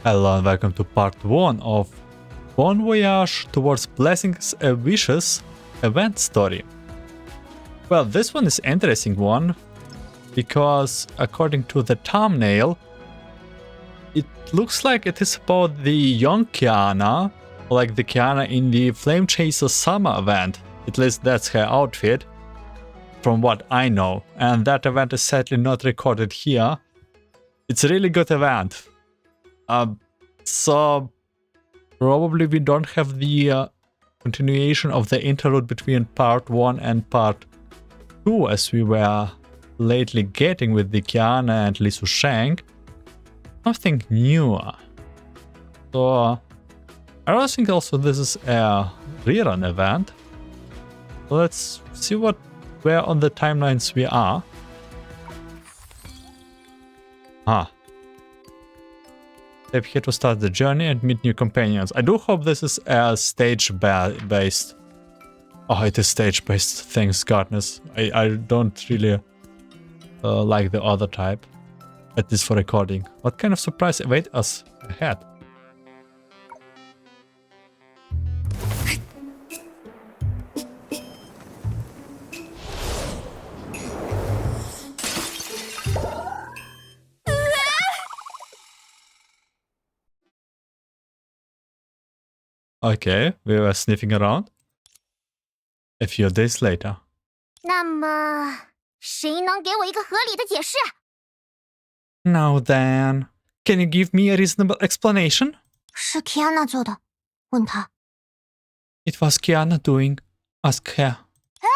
Hello and welcome to part 1 of Voyage towards Blessings and Wishes event story. Well, this one is an interesting one because according to the thumbnail, it looks like it is about the young Kiana, like the Kiana in the Flamechaser Summer Event. At least that's her outfit, from what I know. And that event is sadly not recorded here. It's a really good event. So probably we don't have the continuation of the interlude between part 1 and part 2 as we were lately getting with the Kiana and Lisu Shang. Something newer. So I also think also this is a rerun event. So let's see where on the timelines we are. Step here to start the journey and meet new companions. I do hope this is a stage-based. Oh, it is stage-based, thanks goodness. I don't really like the other type. At least for recording. What kind of surprise awaits us ahead? Okay, we were sniffing around. A few days later. 那么，谁能给我一个合理的解释？ Now then, can you give me a reasonable explanation? 是 Kiana 做的，问他。 It was Kiana doing. Ask her. 哎，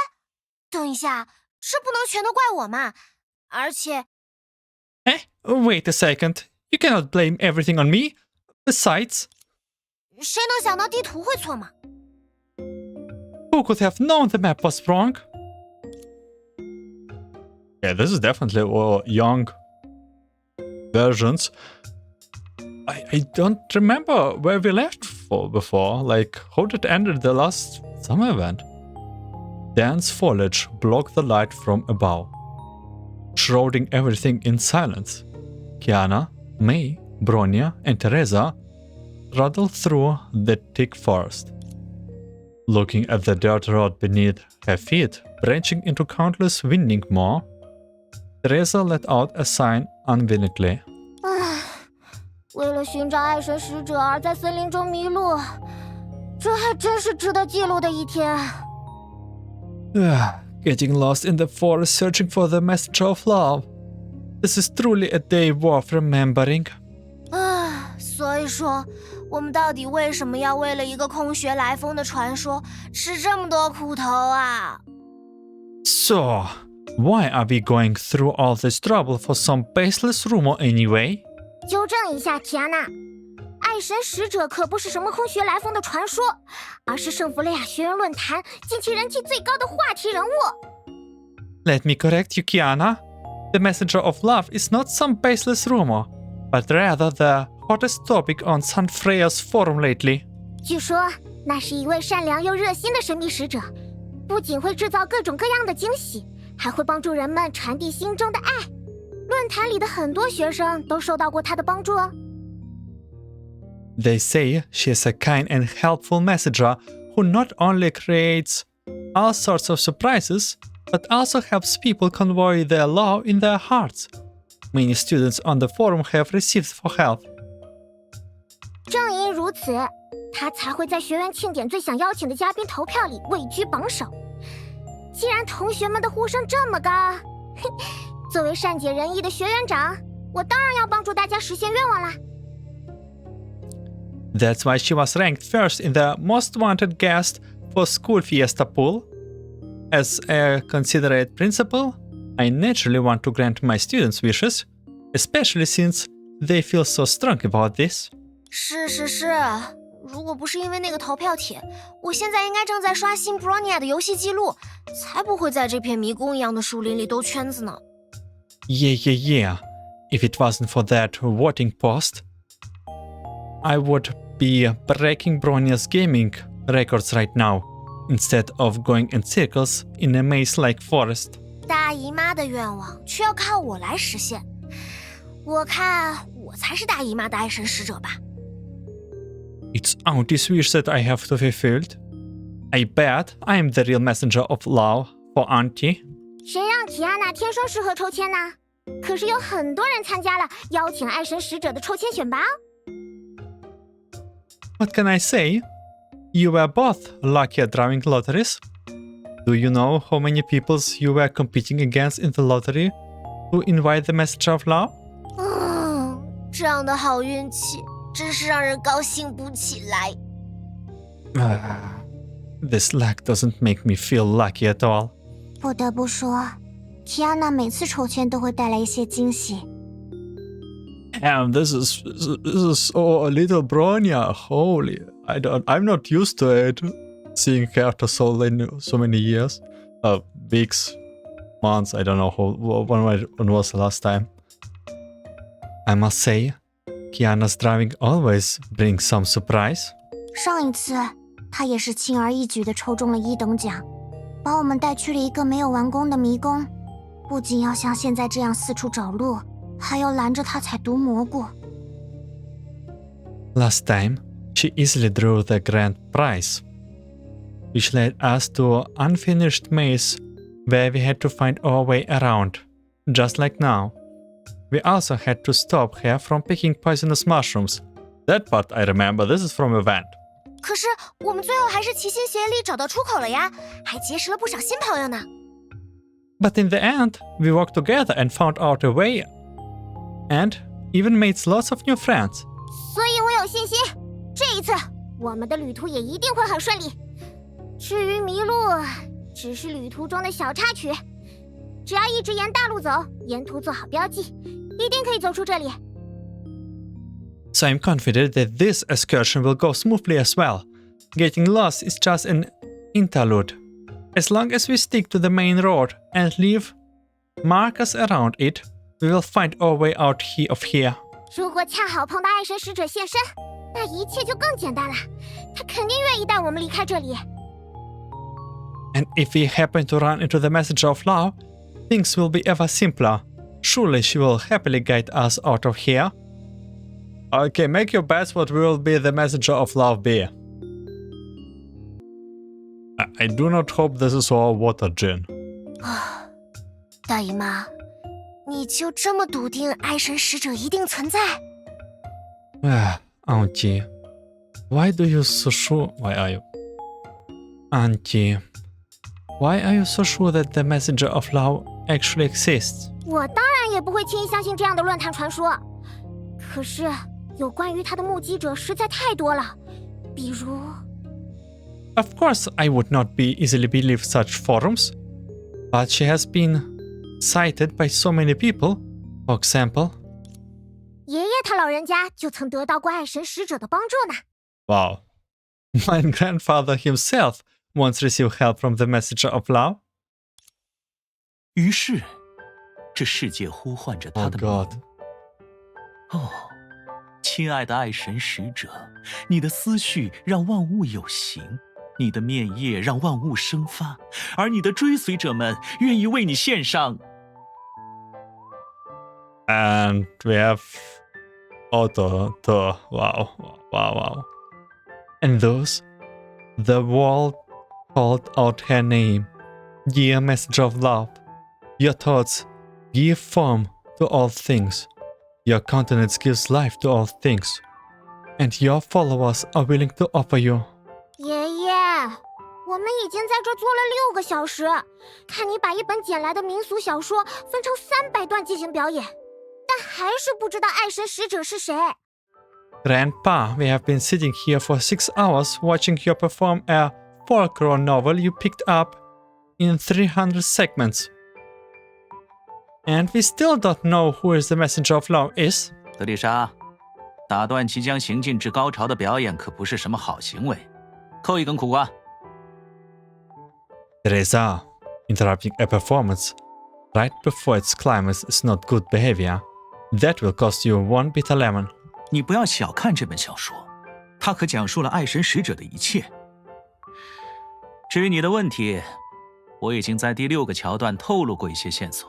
等一下，这不能全都怪我嘛！而且， Wait a second. You cannot blame everything on me. Besides, 谁能想到地图会错嘛？ who could have known the map was wrong? Yeah, this is definitely all young versions. I don't remember where we left before. Like, how did it end the last summer event? Dense foliage blocked the light from above, shrouding everything in silence. Kiana, May, Bronya, and Teresa rattled through the thick forest. Looking at the dirt road beneath her feet, branching into countless winding maw, Teresa let out a sigh unwillingly. 唉，为了寻找爱神使者而在森林中迷路，这还真是值得记录的一天。 Getting lost in the forest searching for the messenger of love. This is truly a day worth remembering. 所以说，我们到底为什么要为了一个空穴来风的传说吃这么多苦头啊？ So, why are we going through all this trouble for some baseless rumor anyway? 纠正一下 Kiana， 爱神使者可不是什么空穴来风的传说，而是圣弗雷亚学院论坛近期人气最高的话题人物。 Let me correct you, Kiana. The messenger of love is not some baseless rumor, but rather the hottest topic on San Freya's forum lately. 据说那是一位善良又热心的神秘使者，不仅会制造各种各样的惊喜，还会帮助人们传递心中的爱。论坛里的很多学生都受到过他的帮助哦。 They say she is a kind and helpful messenger who not only creates all sorts of surprises, but also helps people convey their love in their hearts. Many students on the forum have received for help. 正因如此，他才会在学院庆典最想邀请的嘉宾投票里位居榜首。既然同学们的呼声这么高，作为善解人意的学院长，我当然要帮助大家实现愿望啦。 That's why she was ranked first in the most wanted guest for school fiesta pool. As a considerate principal, I naturally want to grant my students' wishes, especially since they feel so strong about this. 是，如果不是因为那个投票帖，我现在应该正在刷新 Bronya 的游戏记录，才不会在这片迷宫一样的树林里兜圈子呢。 Yeah. If it wasn't for that voting post, I would be breaking Bronya's gaming records right now, instead of going in circles in a maze-like forest. 大姨妈的愿望却要靠我来实现，我看我才是大姨妈的爱神使者吧。It's Auntie's wish that I have to fulfilled. I bet I am the real messenger of love for Auntie. 谁让Kiana天生适合抽签呢？可是有很多人参加了邀请爱神使者的抽签选拔哦。What can I say? You were both lucky at drawing lotteries. Do you know how many peoples you were competing against in the lottery to invite the messenger of love? 这样的好运气真是让人高兴不起来。This luck doesn't make me feel lucky at all. 不得不说，Kiana 每次抽签都会带来一些惊喜。And this is so a little Bronya. Holy, I'm not used to it. Seeing characters so many years, weeks, months. I don't know when was the last time. I must say, Kiana's drawing always brings some surprise. 上一次，她也是轻而易举地抽中了1等奖，把我们带去了一个没有完工的迷宫，不仅要像现在这样四处找路，还要拦着她采毒蘑菇。Last time, she easily drew the grand prize, which led us to an unfinished maze where we had to find our way around, just like now. We also had to stop her from picking poisonous mushrooms. That part I remember, this is from Event. 可是我们最后还是齐心协力找到出口了呀，还结识了不少新朋友呢。But in the end, we worked together and found out a way. And even made lots of new friends. 所以我有信心，这一次我们的旅途也一定会很顺利。至于迷路，只是旅途中的小插曲，只要一直沿大路走，沿途做好标记，一定可以走出这里。So I'm confident that this excursion will go smoothly as well. Getting lost is just an interlude. As long as we stick to the main road and leave markers around it, we will find our way out of here. 如果恰好碰到爱神使者现身，那一切就更简单了。他肯定愿意带我们离开这里。And if we happen to run into the messenger of love, things will be ever simpler. Surely she will happily guide us out of here. Okay, make your bets what will be the messenger of love be. I do not hope this is our water gin. 大姨妈，你就这么笃定爱神使者一定存在？ Auntie, why do you so sure? Why are you? Auntie, why are you so sure that the messenger of love actually exists? 我当然也不会轻易相信这样的乱谈传说。可是有关于他的目击者实在太多了，比如。Of course, I would not easily believe such forums, but she has been cited by so many people. For example, 爷爷他老人家就曾得到过爱神使者的帮助呢。Wow, my grandfather himself once received help from the messenger of love. 于是，这世界呼唤着他的名。God. 哦，亲爱的爱神使者，你的思绪让万物有形。你的面液让万物生发，而你的追随者们愿意为你献上。And we have wow. And thus, the world called out her name, dear messenger of love. Your thoughts give form to all things. Your countenance gives life to all things. And your followers are willing to offer you. 爷爷，我们已经在这坐了6个小时，看你把一本捡来的民俗小说分成300段进行表演，但还是不知道爱神使者是谁。Grandpa, we have been sitting here for 6 hours watching you perform a folklore novel you picked up in 300 segments. And we still don't know who is the messenger of love is. 德丽莎，打断即将行进至高潮的表演可不是什么好行为。扣1根苦瓜。Teresa, interrupting a performance right before its climax is not good behavior. That will cost you 1 bitter lemon. 你不要小看这本小说，它可讲述了爱神使者的一切。至于你的问题，我已经在第6个桥段透露过一些线索。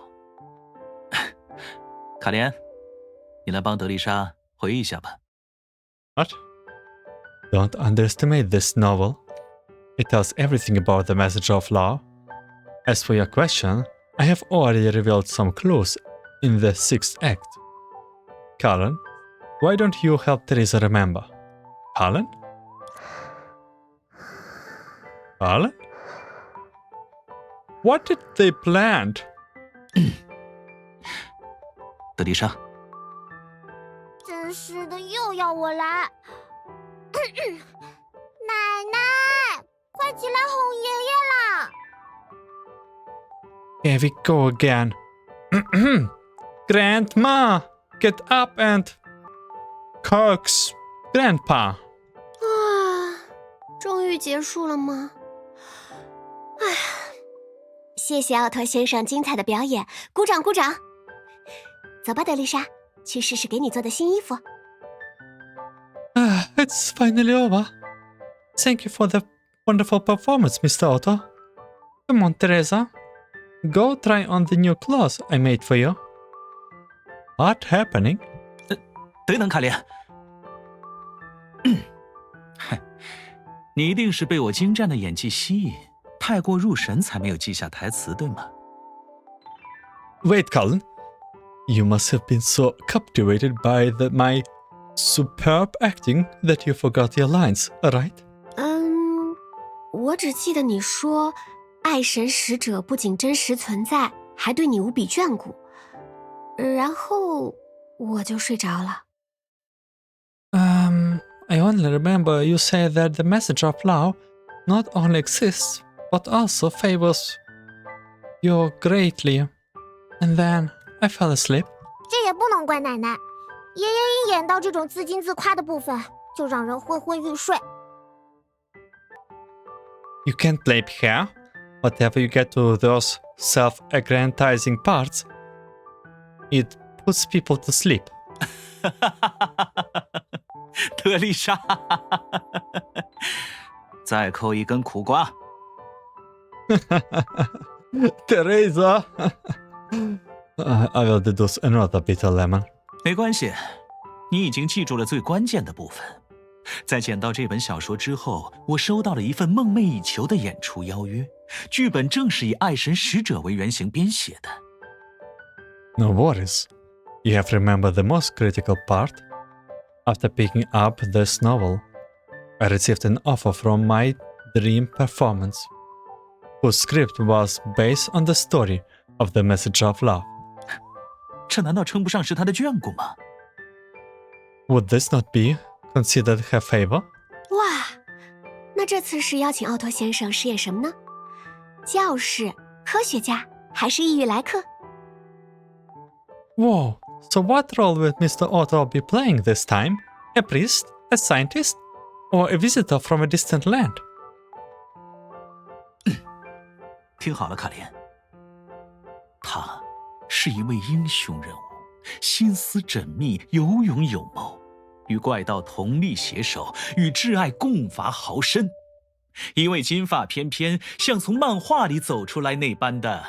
卡莲，你来帮德丽莎回忆一下吧。What? Don't underestimate this novel. It tells everything about the message of love. As for your question, I have already revealed some clues in the 6th act. Cullen, why don't you help Teresa remember? Cullen? Cullen? What did they plant? 德丽莎，真是的，又要我来。奶奶，快起来哄爷爷啦！ Here we go again. Grandma, get up and coax Grandpa. 终于结束了吗？哎呀，谢谢奥托先生精彩的表演，鼓掌鼓掌！走吧，德丽莎，去试试给你做的新衣服。It's finally over. Thank you for the wonderful performance, Mr. Otto. Come on, Teresa. Go try on the new clothes I made for you. What happening? 等等，卡莲。你一定是被我精湛的演技吸引，太过入神才没有记下台词，对吗？ Wait, Cullen. You must have been so captivated by my superb acting that you forgot your lines, right? 我只记得你说，爱神使者不仅真实存在，还对你无比眷顾，然后我就睡着了。I only remember you said that the message of love not only exists, but also favors you greatly. And then I fell asleep. 这也不能怪奶奶，爷爷一演到这种自矜自夸的部分，就让人昏昏欲睡。You can't blame her. Whatever you get to those self-aggrandizing parts, it puts people to sleep. 德丽莎，再抠一根苦瓜。Teresa, I will deduce another bitter lemon. 没关系，你已经记住了最关键的部分。在捡到这本小说之后，我收到了一份梦寐以求的演出邀约，剧本正是以爱神使者为原型编写的。No worries. You have remembered the most critical part. After picking up this novel, I received an offer from my dream performance, whose script was based on the story of the message of love. 这难道称不上是他的眷顾吗？ Would this not be considered her favor? 哇，那这次是邀请奥托先生饰演什么呢？教士、科学家，还是异域来客？ Whoa, so what role will Mr. Otto be playing this time? A priest, a scientist, or a visitor from a distant land? 听好了，卡莲，他是一位英雄人物，心思缜密，有勇有谋，与怪盗同力携手，与挚爱共伐豪绅。一位金发翩翩，像从漫画里走出来那般的。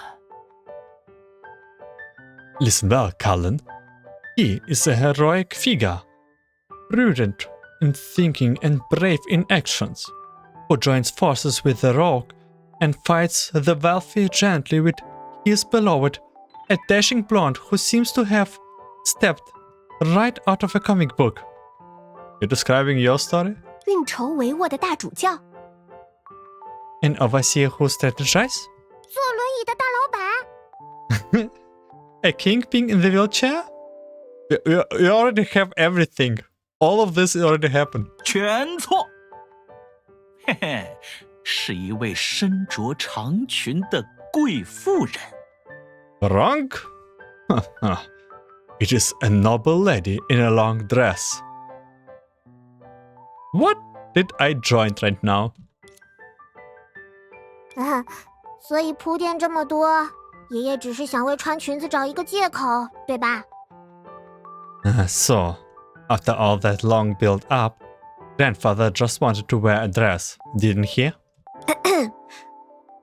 Listen well, Cullen. He is a heroic figure, prudent in thinking and brave in actions, who joins forces with the rogue and fights the wealthy gently with his beloved, a dashing blonde who seems to have stepped right out of a comic book. You're describing your story? 运筹帷幄的大主教， An overseer who strategizes? 坐轮椅的大老板， A kingpin in the wheelchair? You already have everything. All of this already happened. 全错，嘿嘿，是一位身着长裙的贵妇人。 Wrong? It is a noble lady in a long dress. What did I join right now? 所以铺垫这么多，爷爷只是想为穿裙子找一个借口，对吧？ So, after all that long build up, grandfather just wanted to wear a dress, didn't he?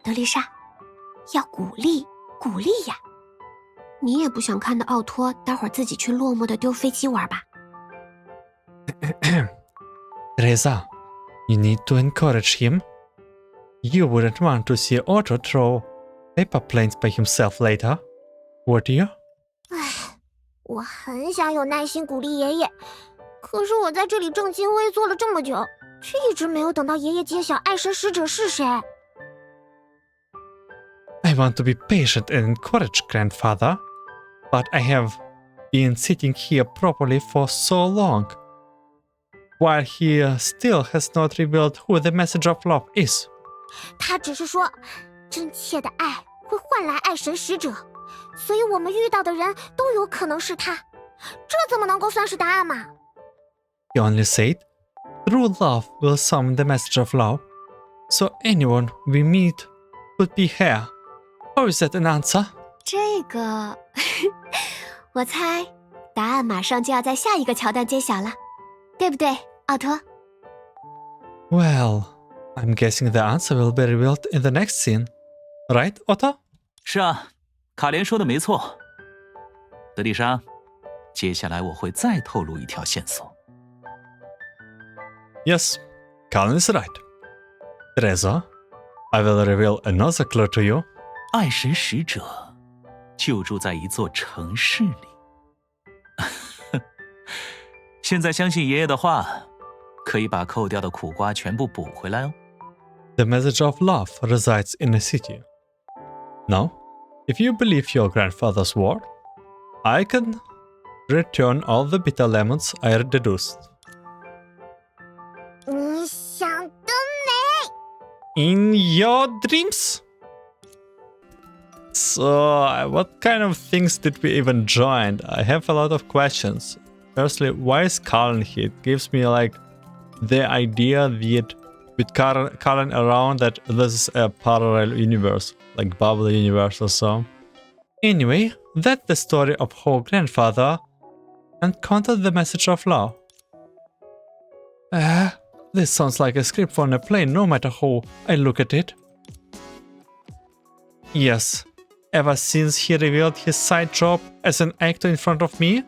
德丽莎，要鼓励，鼓励呀！你也不想看到奥托待会儿自己去落寞的丢飞机玩吧？ Teresa, you need to encourage him. You wouldn't want to see Otto throw paper planes by himself later, would you? 唉，我很想有耐心鼓励爷爷，可是我在这里正襟危坐了这么久，却一直没有等到爷爷揭晓爱神使者是谁。I want to be patient and encourage grandfather, but I have been sitting here properly for so long, while he still has not revealed who the message of love is. 他只是说，真切的爱会换来爱神使者，所以我们遇到的人都有可能是他。这怎么能够算是答案嘛？ He only said, true love will summon the message of love, so anyone we meet could be here. How is that an answer? 这个，我猜答案马上就要在下一个桥段揭晓了，对不对，奥托？ Well, I'm guessing the answer will be revealed in the next scene. Right, Otto? 是啊，卡莲说的没错。德丽莎，接下来我会再透露一条线索。Yes, Colin is right. Teresa, I will reveal another clue to you. 爱神使者就住在一座城市里。现在相信爷爷的话，可以把扣掉的苦瓜全部补回来哦。The message of love resides in a city. Now, if you believe your grandfather's word, I can return all the bitter lemons I deduced. 你想得 In your dreams? So, what kind of things did we even join? I have a lot of questions. Firstly, why is Colin here? It gives me like the idea that with Colin around that this is a parallel universe, like bubble universe or so. Anyway, that's the story of how grandfather encountered the message of love. This sounds like a script for a play no matter how I look at it. Yes, ever since he revealed his side job as an actor in front of me,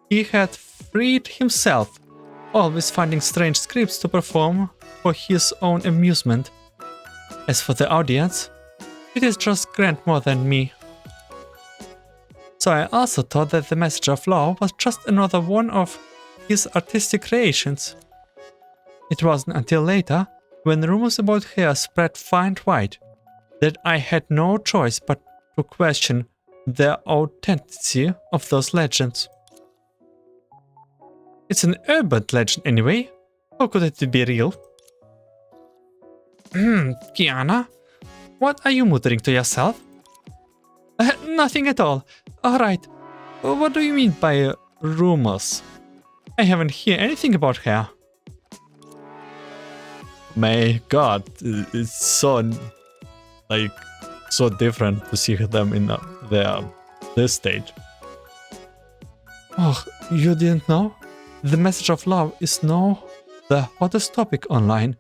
he had freed himself, always finding strange scripts to perform for his own amusement. As for the audience, it is just Grant more than me. So I also thought that the message of love was just another one of his artistic creations. It wasn't until later, when rumors about her spread far and wide, that I had no choice but to question the authenticity of those legends. It's an urban legend anyway. How could it be real? Kiana, what are you muttering to yourself? Nothing at all. Alright, what do you mean by rumors? I haven't heard anything about her. My god, it's so so different to see them in this stage. Oh, you didn't know? The message of love is now the hottest topic online.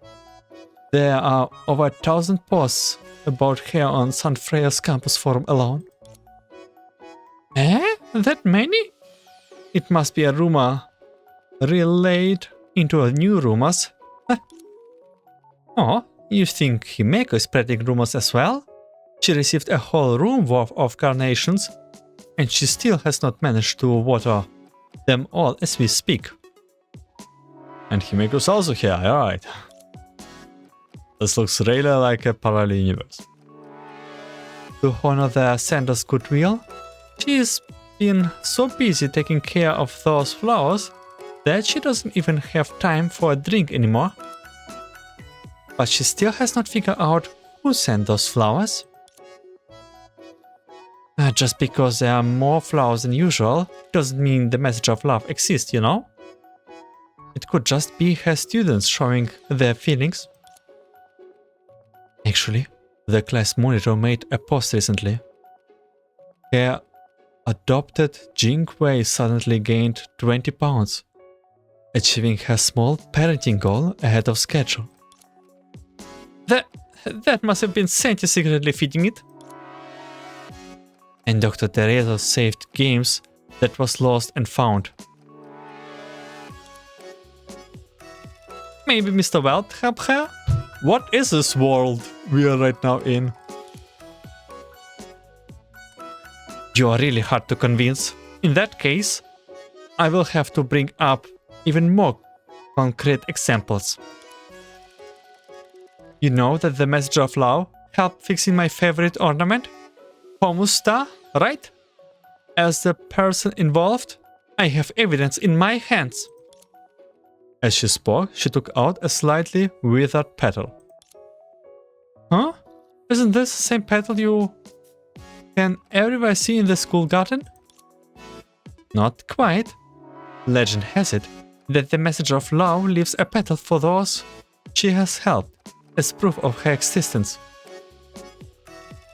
There are over 1,000 posts about her on San Freya's campus forum alone. That many? It must be a rumor relayed into new rumors. Oh, you think Himeko is spreading rumors as well? She received a whole room worth of carnations, and she still has not managed to water them all as we speak. And Himeko's also here, alright. This looks really like a parallel universe. To honor the sender's goodwill, she's been so busy taking care of those flowers that she doesn't even have time for a drink anymore. But she still has not figured out who sent those flowers. Just because there are more flowers than usual doesn't mean the message of love exists, you know? It could just be her students showing their feelings. Actually, the class monitor made a post recently. Her adopted Jing Wei suddenly gained 20 pounds, achieving her small parenting goal ahead of schedule. That must have been Santi secretly feeding it. and Dr. Teresa saved games that was lost and found. Maybe Mr. Welt help her? What is this world we are right now in? You are really hard to convince. In that case, I will have to bring up even more concrete examples. You know that the Messenger of Law helped fixing my favorite ornament? Homus Star, right? As the person involved, I have evidence in my hands. As she spoke, she took out a slightly withered petal. Huh? Isn't this the same petal you can everywhere see in the school garden? Not quite. Legend has it that the Messenger of Law leaves a petal for those she has helped, as proof of her existence.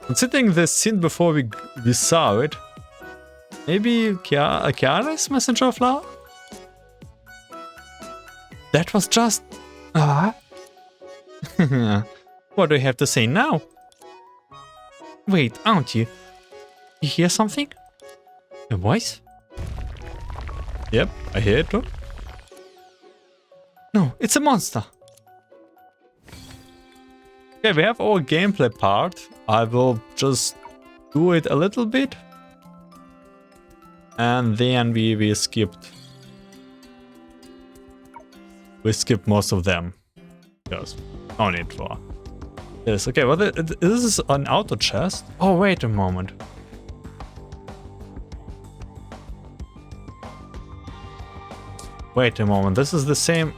Considering the scene before we saw it, maybe Kiana is Messenger of Law? That was just... What do you have to say now? Wait, aren't you? You hear something? A voice? Yep, I hear it too. No, it's a monster. Okay, we have our gameplay part. I will just do it a little bit. And then we skipped. We skipped most of them. Yes, no need for this. Okay, well, this is an auto chest. Oh, wait a moment. Wait a moment, this is the same.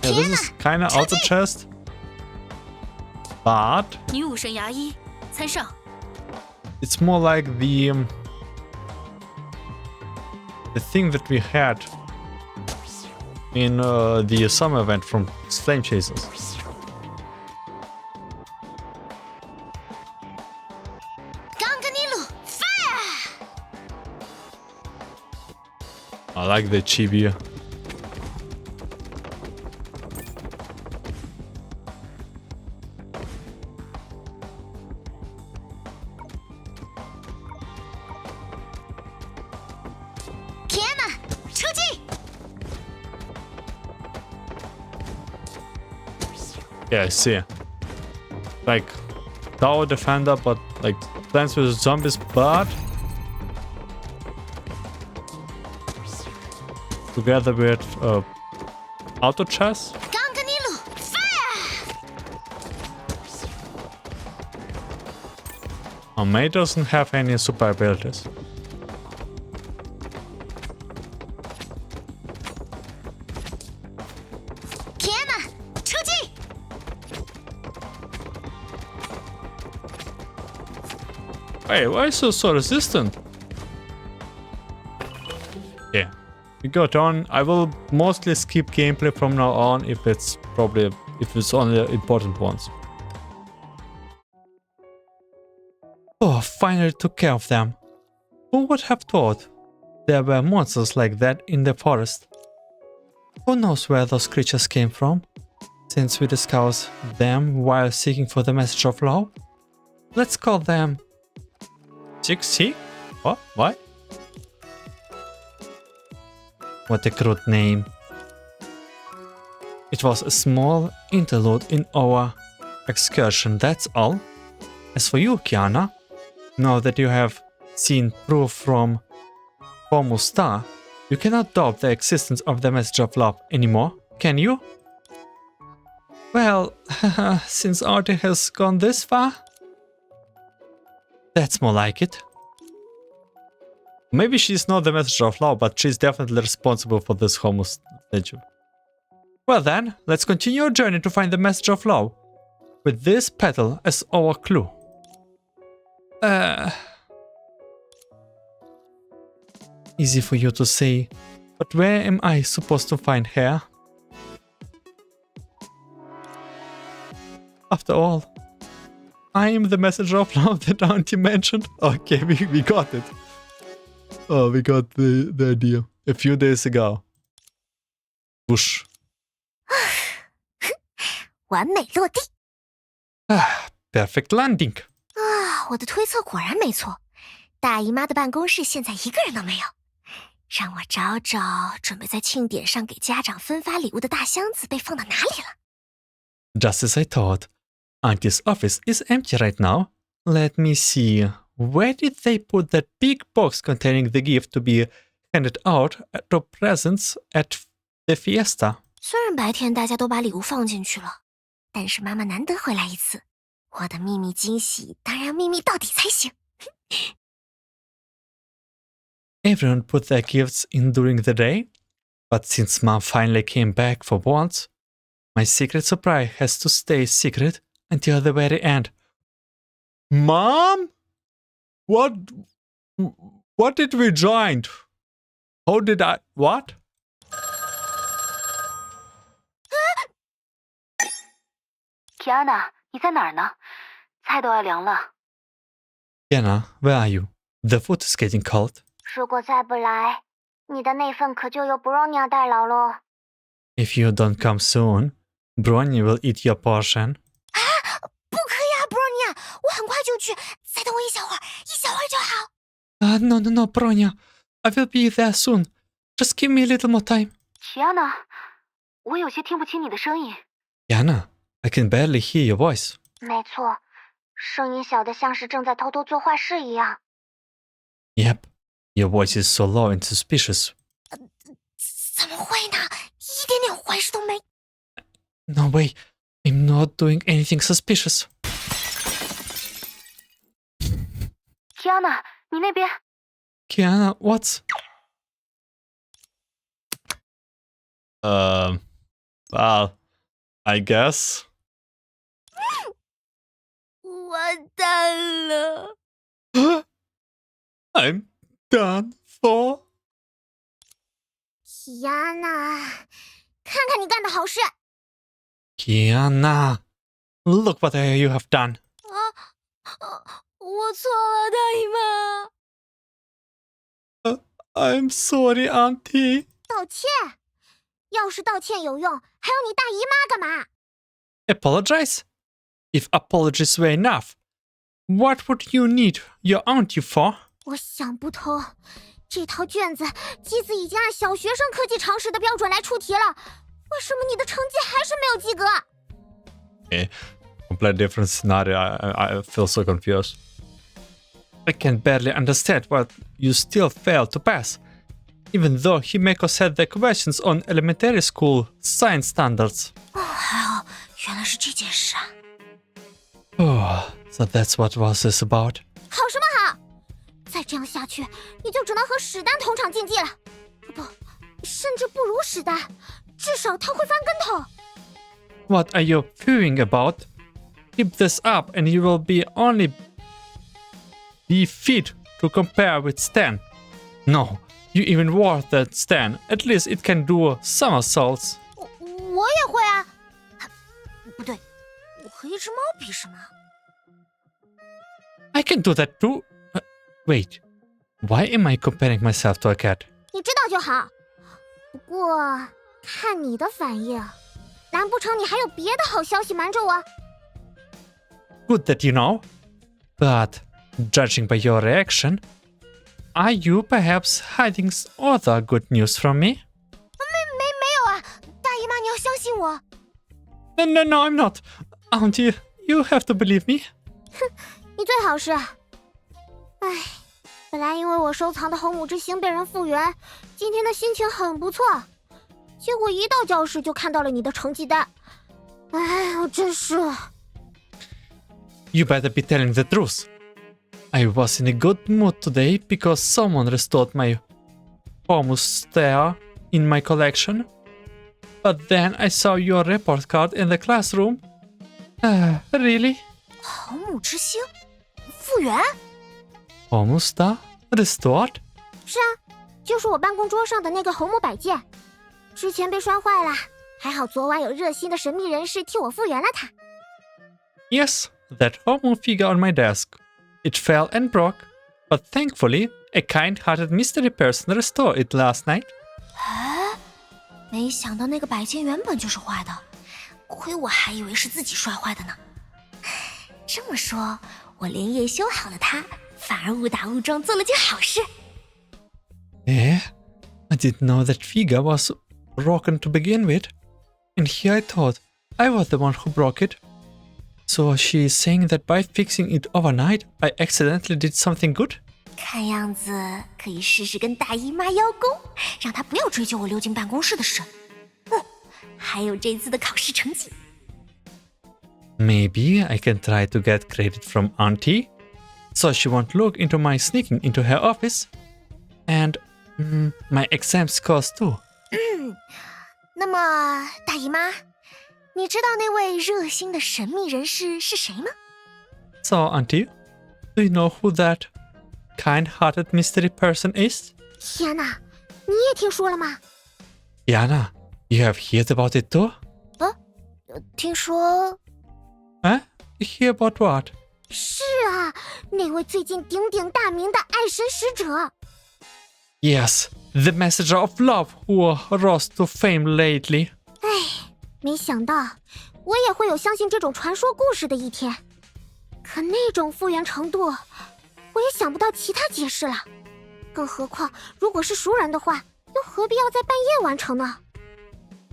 Yeah, this is kind of auto chest. But it's more like the thing that we had in the summer event from Flamechasers. I like the chibi. Yeah, I see. Like Tower Defender, but like Plants vs Zombies, but together with auto chess. May doesn't have any super abilities. Hey, why is it so resistant? Yeah, we got on. I will mostly skip gameplay from now on if it's only the important ones. Oh, finally took care of them. Who would have thought there were monsters like that in the forest? Who knows where those creatures came from? Since we discovered them while seeking for the Message of Law, let's call them 6C? What? Why? What a crude name. It was a small interlude in our excursion, that's all. As for you, Kiana, now that you have seen proof from Homus Star, you cannot doubt the existence of the Message of Love anymore, can you? Well, since Artie has gone this far? That's more like it. Maybe she's not the Messenger of Law, but she's definitely responsible for this Homus statue. Well then, let's continue our journey to find the Messenger of Law, with this petal as our clue. Easy for you to say, but where am I supposed to find her? After all, I am the Messenger of Love that Auntie mentioned. Okay, we got it. Oh, we got the idea a few days ago. Whoosh. 完美落地 Perfect landing. 啊！我的推测果然没错，大姨妈的办公室现在一个人都没有，让我找找准备在庆典上给家长分发礼物的大箱子被放到哪里了。Just as I thought. Auntie's office is empty right now. Let me see. Where did they put that big box containing the gift to be handed out to presents at the fiesta? 虽然白天大家都把礼物放进去了，但是妈妈难得回来一次，我的秘密惊喜当然要秘密到底才行。Everyone put their gifts in during the day, but since Mom finally came back for once, my secret surprise has to stay secret until the very end. Mom? What did we join? How did I... What? Kiana, 你在哪儿呢？菜都要凉了。 Kiana, where are you? The food is getting cold. 如果再不来，你的那份可就由 Bronya 代劳喽。 If you don't come soon, Bronny will eat your portion. 不可以啊 ，Bronya， 我很快就去，再等我一小会儿，一小会儿就好。No, Bronya. I will be there soon. Just give me a little more time. Kiana, 我有些听不清你的声音。 Kiana, I can barely hear your voice. 没错，声音小的像是正在偷偷做坏事一样。 Yep, your voice is so low and suspicious. 怎么会呢？一点点坏事都没。 No way, I'm not doing anything suspicious. Kiana, 你那边。 Kiana, what? Well, I guess. 完蛋了！ I'm done for. Kiana，看看你干的好事！ Kiana, look what you have done. 我错了，大姨妈。 I'm sorry, Auntie. 道歉？要是道歉有用，还要你大姨妈干嘛？ Apologize? If apologies were enough, what would you need your auntie for? 我想不通，这套卷子机子已经按小学生科技常识的标准来出题了，为什么你的成绩还是没有及格？ Complete different scenario. I feel so confused. I can barely understand why you still failed to pass, even though Himeko said the questions on elementary school science standards. 还好，原来是这件事啊。 Oh, so that's what was this about? 好什么好？再这样下去，你就只能和史丹同场竞技了。不，甚至不如史丹，至少他会翻跟头。 What are you fuming about? Keep this up and you will only be fit to compare with Stan. No, you even worse than Stan. At least it can do somersaults. 我也会啊。不对，我和一只猫比什么？ I can do that too. Wait, why am I comparing myself to a cat? 你知道就好。不过看你的反应，难不成你还有别的好消息瞒着我？ Good that you know. But judging by your reaction, are you perhaps hiding other good news from me? 没有啊，大姨妈，你要相信我。 No, I'm not. Auntie, you have to believe me. 你最好是。唉，本来因为我收藏的红母之星被人复原，今天的心情很不错。结果一到教室就看到了你的成绩单。唉，我真是。 You better be telling the truth. I was in a good mood today because someone restored my Homus star in my collection. But then I saw your report card in the classroom. Really? 红母之星复原？ Homus star restored? 是啊，就是我办公桌上的那个红母摆件，之前被摔坏了，还好昨晚有热心的神秘人士替我复原了它。 Yes, that Homu figure on my desk. It fell and broke, but thankfully, a kind-hearted mystery person restored it last night. 哎，没想到那个摆件原本就是坏的，亏我还以为是自己摔坏的呢。这么说，我连夜修好了它，反而误打误撞做了件好事。Eh? I didn't know that figure was broken to begin with. And here I thought I was the one who broke it. So she is saying that by fixing it overnight, I accidentally did something good? 看样子可以试试跟大姨妈邀功，让她不要追究我溜进办公室的事。还有这次的考试成绩。Maybe I can try to get credit from Auntie, so she won't look into my sneaking into her office. And my exam scores too. 那么，大姨妈，你知道那位热心的神秘人士是谁吗？ So, Auntie, do you know who that kind-hearted mystery person is? 天哪，你也听说了吗？ Kiana, you have heard about it too? 听说 Huh? You hear about what? 是啊，那位最近鼎鼎大名的爱神使者。Yes, the messenger of love who rose to fame lately. 没想到我也会有相信这种传说故事的一天，可那种复原程度，我也想不到其他解释了。更何况，如果是熟人的话，又何必要在半夜完成呢？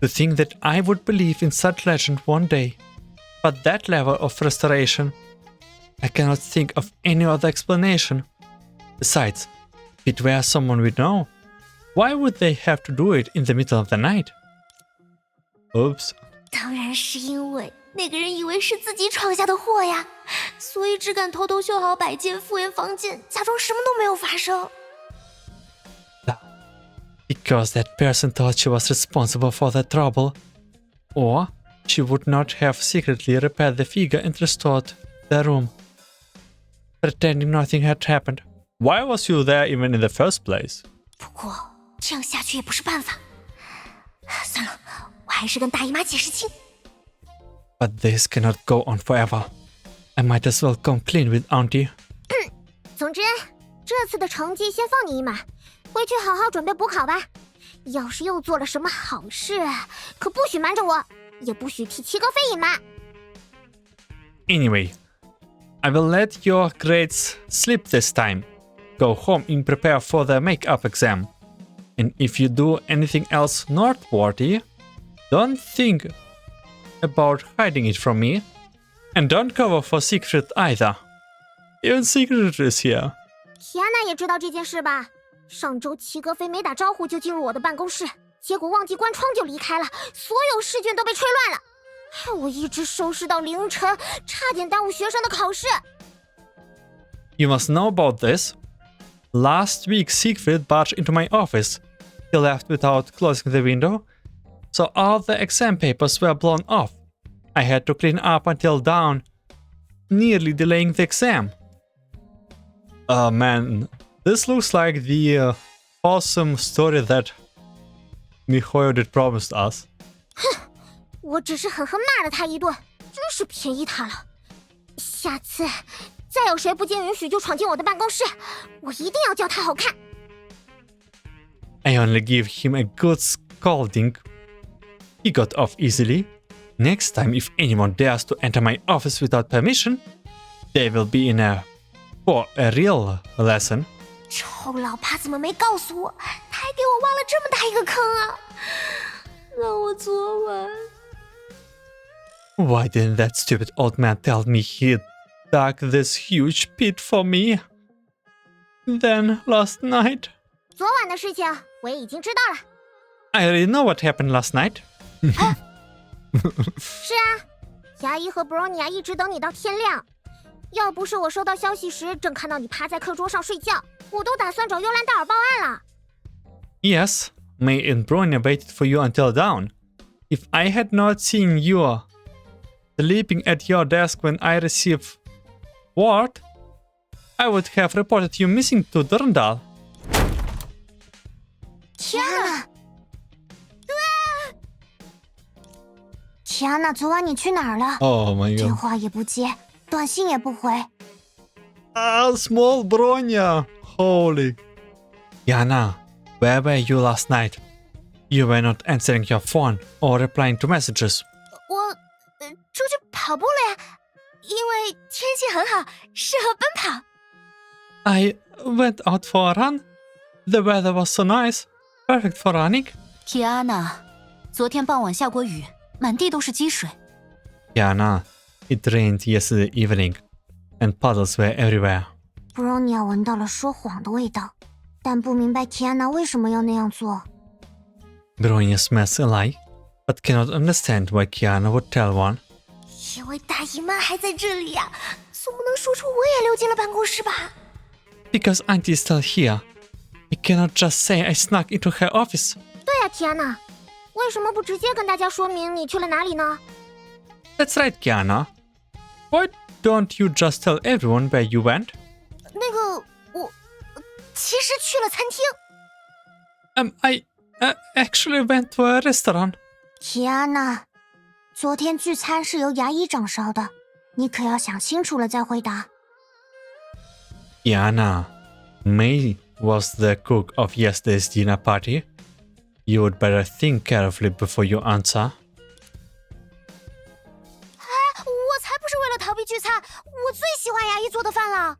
To think that I would believe in such legend one day, but that level of frustration, I cannot think of any other explanation. Besides, if it were someone we know, why would they have to do it in the middle of the night? Oops. 当然是因为那个人以为是自己闯下的祸呀，所以只敢偷偷修好摆件、复原房间，假装什么都没有发生。Because that person thought she was responsible for the trouble. Or she would not have secretly repaired the figure and restored the room, pretending nothing had happened. Why was you there even in the first place? 不过这样下去也不是办法。算了，我还是跟大姨妈解释清。But this cannot go on forever. I might as well come clean with Auntie. 总之，这次的成绩先放你一马，回去好好准备补考吧。要是又做了什么好事，可不许瞒着我，也不许替齐格飞隐瞒。Anyway, I will let your grades slip this time. Go home and prepare for the makeup exam. And if you do anything else noteworthy, don't think about hiding it from me. And don't cover for secret either. Even secret is here. Kiana 也知道这件事吧？上周齐格飞没打招呼就进入我的办公室，结果忘记关窗就离开了，所有试卷都被吹乱了，害我一直收拾到凌晨，差点耽误学生的考试。You must know about this. Last week, Siegfried barged into my office. He left without closing the window, so all the exam papers were blown off. I had to clean up until dawn, nearly delaying the exam. Man, this looks like the awesome story that Mihoyo promised us. 我只是狠狠骂了他一顿，真是便宜他了。下次再有谁不经允许就闯进我的办公室，我一定要叫他好看。I only give him a good scolding. He got off easily. Next time, if anyone dares to enter my office without permission, they will be in for a real lesson. 臭老爸怎么没告诉我？他还给我挖了这么大一个坑啊！让我昨晚。Why didn't that stupid old man tell me he dug this huge pit for me? Then last night. 昨晚的事情我也已经知道了。I already know what happened last night. 是啊，牙医和 Bronya 一直等你到天亮。要不是我收到消息时正看到你趴在课桌上睡觉，我都打算找尤兰戴尔报案了。Yes, May and Bronya waited for you until dawn. If I had not seen you sleeping at your desk when I received word, I would have reported you missing to Durndal. 天哪！Kiana，昨晚你去哪儿了？ Oh my 电 god. 话也不接，短信也不回。Small Bronya. Holy. Kiana, where were you last night? You were not answering your phone or replying to messages. 我出去跑步了呀，因为天气很好，适合奔跑。I went out for a run. The weather was so nice. Perfect for running. Kiana，昨天傍晚下过雨，满地都是积水。Kiana, it rained yesterday evening, and puddles were everywhere. Bronya 闻到了说谎的味道，但不明白 Kiana 为什么要那样做。Bronya smells a lie, but cannot understand why Kiana would tell one. 因为大姨妈还在这里呀，总不能说出我也溜进了办公室吧？ Because Auntie is still here. I cannot just say I snuck into her office. 对呀，Kiana，为什么不直接跟大家说明你去了哪里呢？ That's right, Kiana. Why don't you just tell everyone where you went? 那个，我其实去了餐厅。I actually went to a restaurant. Kiana，昨天聚餐是由牙医长烧的，你可要想清楚了再回答。Kiana, May was the cook of yesterday's dinner party. You would better think carefully before you answer. 我才不是为了逃避聚餐，我最喜欢牙医做的饭了。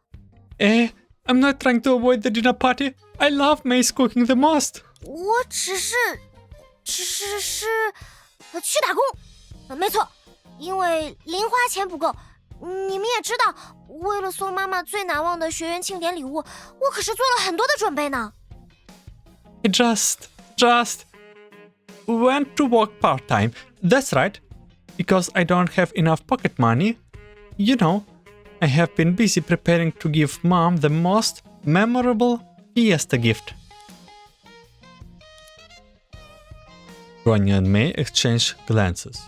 I'm not trying to avoid the dinner party. I love May's cooking the most. 我只是去打工。没错，因为零花钱不够。你们也知道，为了送妈妈最难忘的学员庆典礼物，我可是做了很多的准备呢。I just went to work part-time. That's right. Because I don't have enough pocket money. You know, I have been busy preparing to give Mom the most memorable fiesta gift. Bronya and May exchange glances,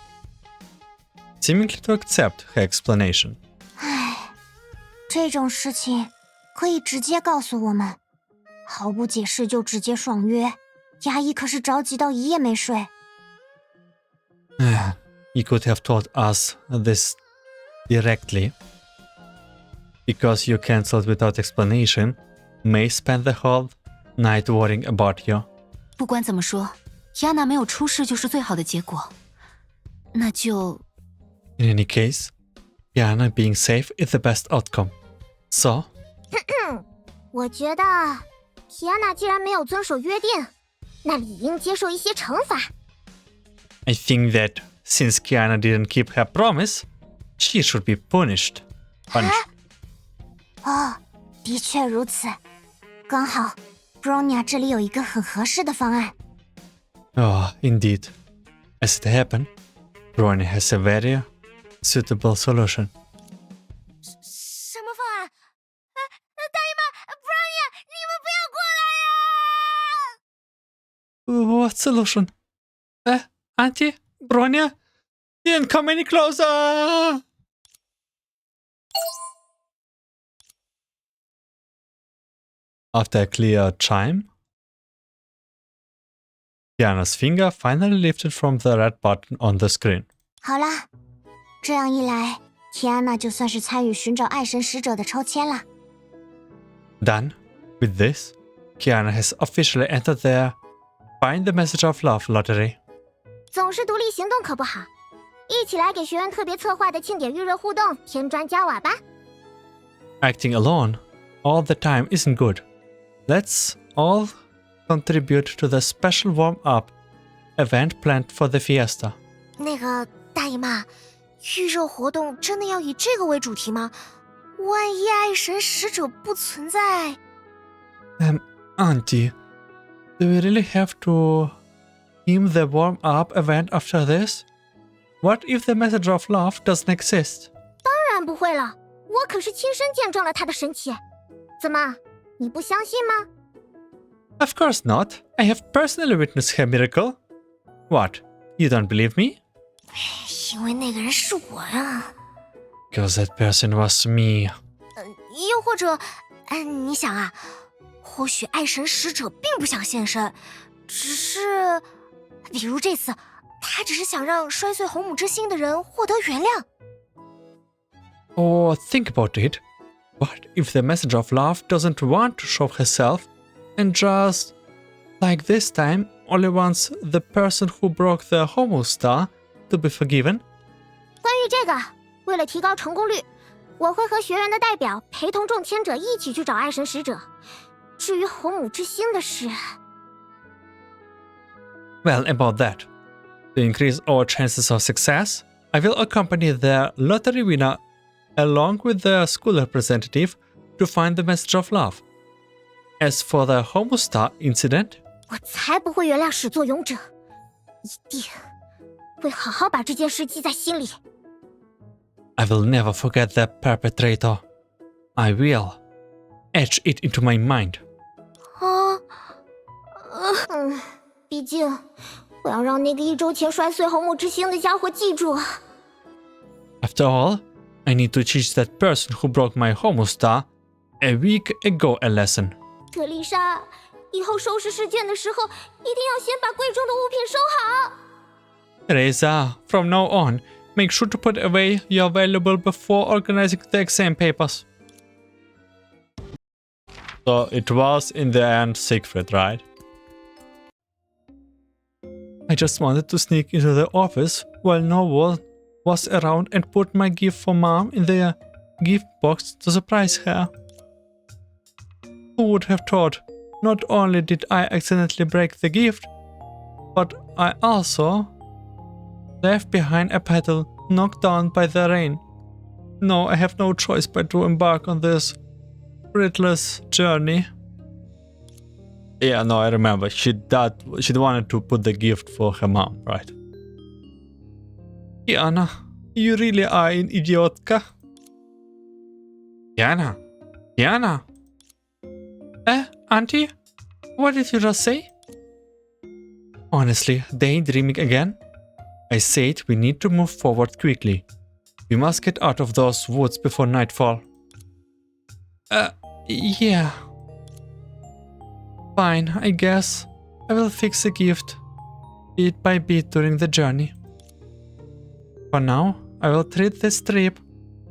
seemingly to accept her explanation. 这种事情可以直接告诉我们，毫不解释就直接爽约，牙医可是着急到一夜没睡。You could have told us this directly. Because you cancelled without explanation, May spent the whole night worrying about you. 不管怎么说，Kiana 没有出事就是最好的结果。那就 In any case, Kiana being safe is the best outcome. So, 我觉得 Kiana 既然没有遵守约定，那理应接受一些惩罚。I think that since Kiana didn't keep her promise, she should be punished. Punished. 哦，的确如此。刚好 Bronya 这里有一个很合适的方案。Oh, indeed. As it happened, Bronya has a very suitable solution. 什么方案？大姨妈 ，Bronya，你们不要过来呀！ What solution? Auntie, Bronya, didn't come any closer! After a clear chime, Kiana's finger finally lifted from the red button on the screen. 好啦，这样一来 ，Kiana 就算是参与寻找爱神使者的抽签了。Done. With this, Kiana has officially entered the Find the Message of Love lottery. 总是独立行动可不好，一起来给学员特别策划的庆典预热互动添砖加瓦吧。Acting alone all the time isn't good. Let's all contribute to the special warm-up event planned for the fiesta. 那个大姨妈，预热活动真的要以这个为主题吗？万一爱神使者不存在？ Auntie, do we really have to theme the warm-up event after this? What if the Message of Love doesn't exist? 当然不会了，我可是亲身见证了他的神奇。怎么，你不相信吗？ Of course not. I have personally witnessed her miracle. What? You don't believe me? 因为那个人是我啊。 Because that person was me. 又或者，你想啊，或许爱神使者并不想现身，只是，比如这次，他只是想让摔碎红母之心的人获得原谅。 Or think about it. What if the Message of Love doesn't want to show herself and just, like this time, only wants the person who broke the Homo Star to be forgiven? 关于这个，为了提高成功率我会和学院的代表陪同众天者一起去找爱神使者。至于红母之心的事 Well, about that. To increase our chances of success, I will accompany the lottery winner along with the school representative to find the message of love. As for the Homostar incident, 我才不会原谅始作俑者，一定会好好把这件事记在心里。 I will never forget the perpetrator. I will etch it into my mind. 毕竟我要让那个1周前摔碎红母之心的家伙记住。 After all, I need to teach that person who broke my Homostar a week ago a lesson. 特丽莎，以后收拾试卷的时候，一定要先把贵重的物品收好。 Teresa, from now on, make sure to put away your valuable before organizing the exam papers. So it was in the end Siegfried, right? I just wanted to sneak into the office while no one was around and put my gift for Mom in the gift box to surprise her. Who would have thought? Not only did I accidentally break the gift, but I also left behind a petal knocked down by the rain. No, I have no choice but to embark on this fruitless journey. Yeah, no, I remember. She wanted to put the gift for her mom, right? Kiana, you really are an idiotka. Kiana? Kiana? Auntie? What did you just say? Honestly, daydreaming again? I said we need to move forward quickly. We must get out of those woods before nightfall. Yeah. Fine, I guess. I will fix the gift, bit by bit during the journey. For now, I will treat this trip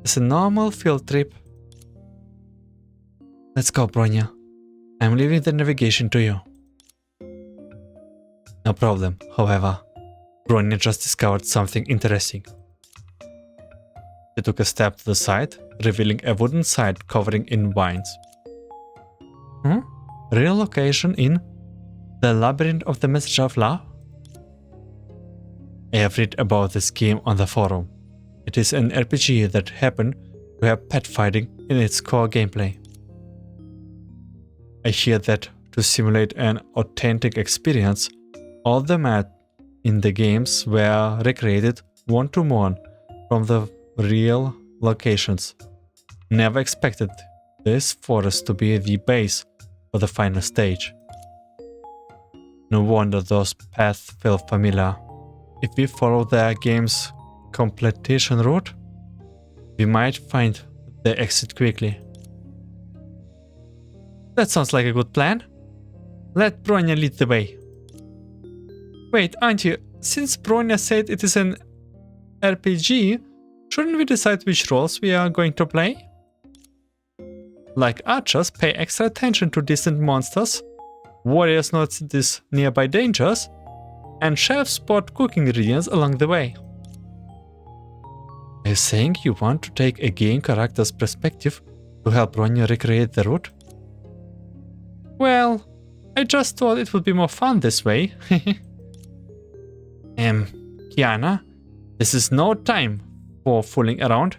as a normal field trip. Let's go, Bronya. I'm leaving the navigation to you. No problem, however. Bronya just discovered something interesting. She took a step to the side, revealing a wooden side covering in vines. Real location in the Labyrinth of the Message of Love? I have read about this game on the forum. It is an RPG that happened to have pet fighting in its core gameplay. I hear that to simulate an authentic experience, all the map in the games were recreated one-to-one from the real locations. Never expected this forest to be the base for the final stage. No wonder those paths feel familiar. If we follow the game's completion route, we might find the exit quickly. That sounds like a good plan. Let Bronya lead the way. Wait, Auntie, since Bronya said it is an RPG, shouldn't we decide which roles we are going to play? Like archers, pay extra attention to distant monsters, warriors notice nearby dangers, and chefs spot cooking ingredients along the way. Are you saying you want to take a game character's perspective to help Bronya recreate the route? Well, I just thought it would be more fun this way. Kiana, this is no time for fooling around.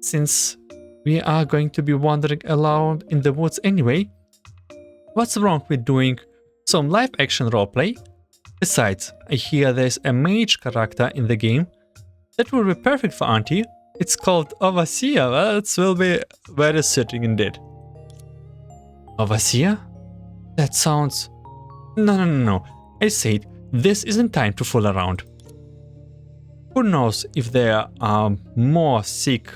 Since we are going to be wandering around in the woods anyway, what's wrong with doing some live action roleplay? Besides, I hear there's a mage character in the game that will be perfect for Auntie. It's called Overseer. Well, it will be very suiting indeed. Overseer? That sounds... No. I said, this isn't time to fool around. Who knows if there are more sick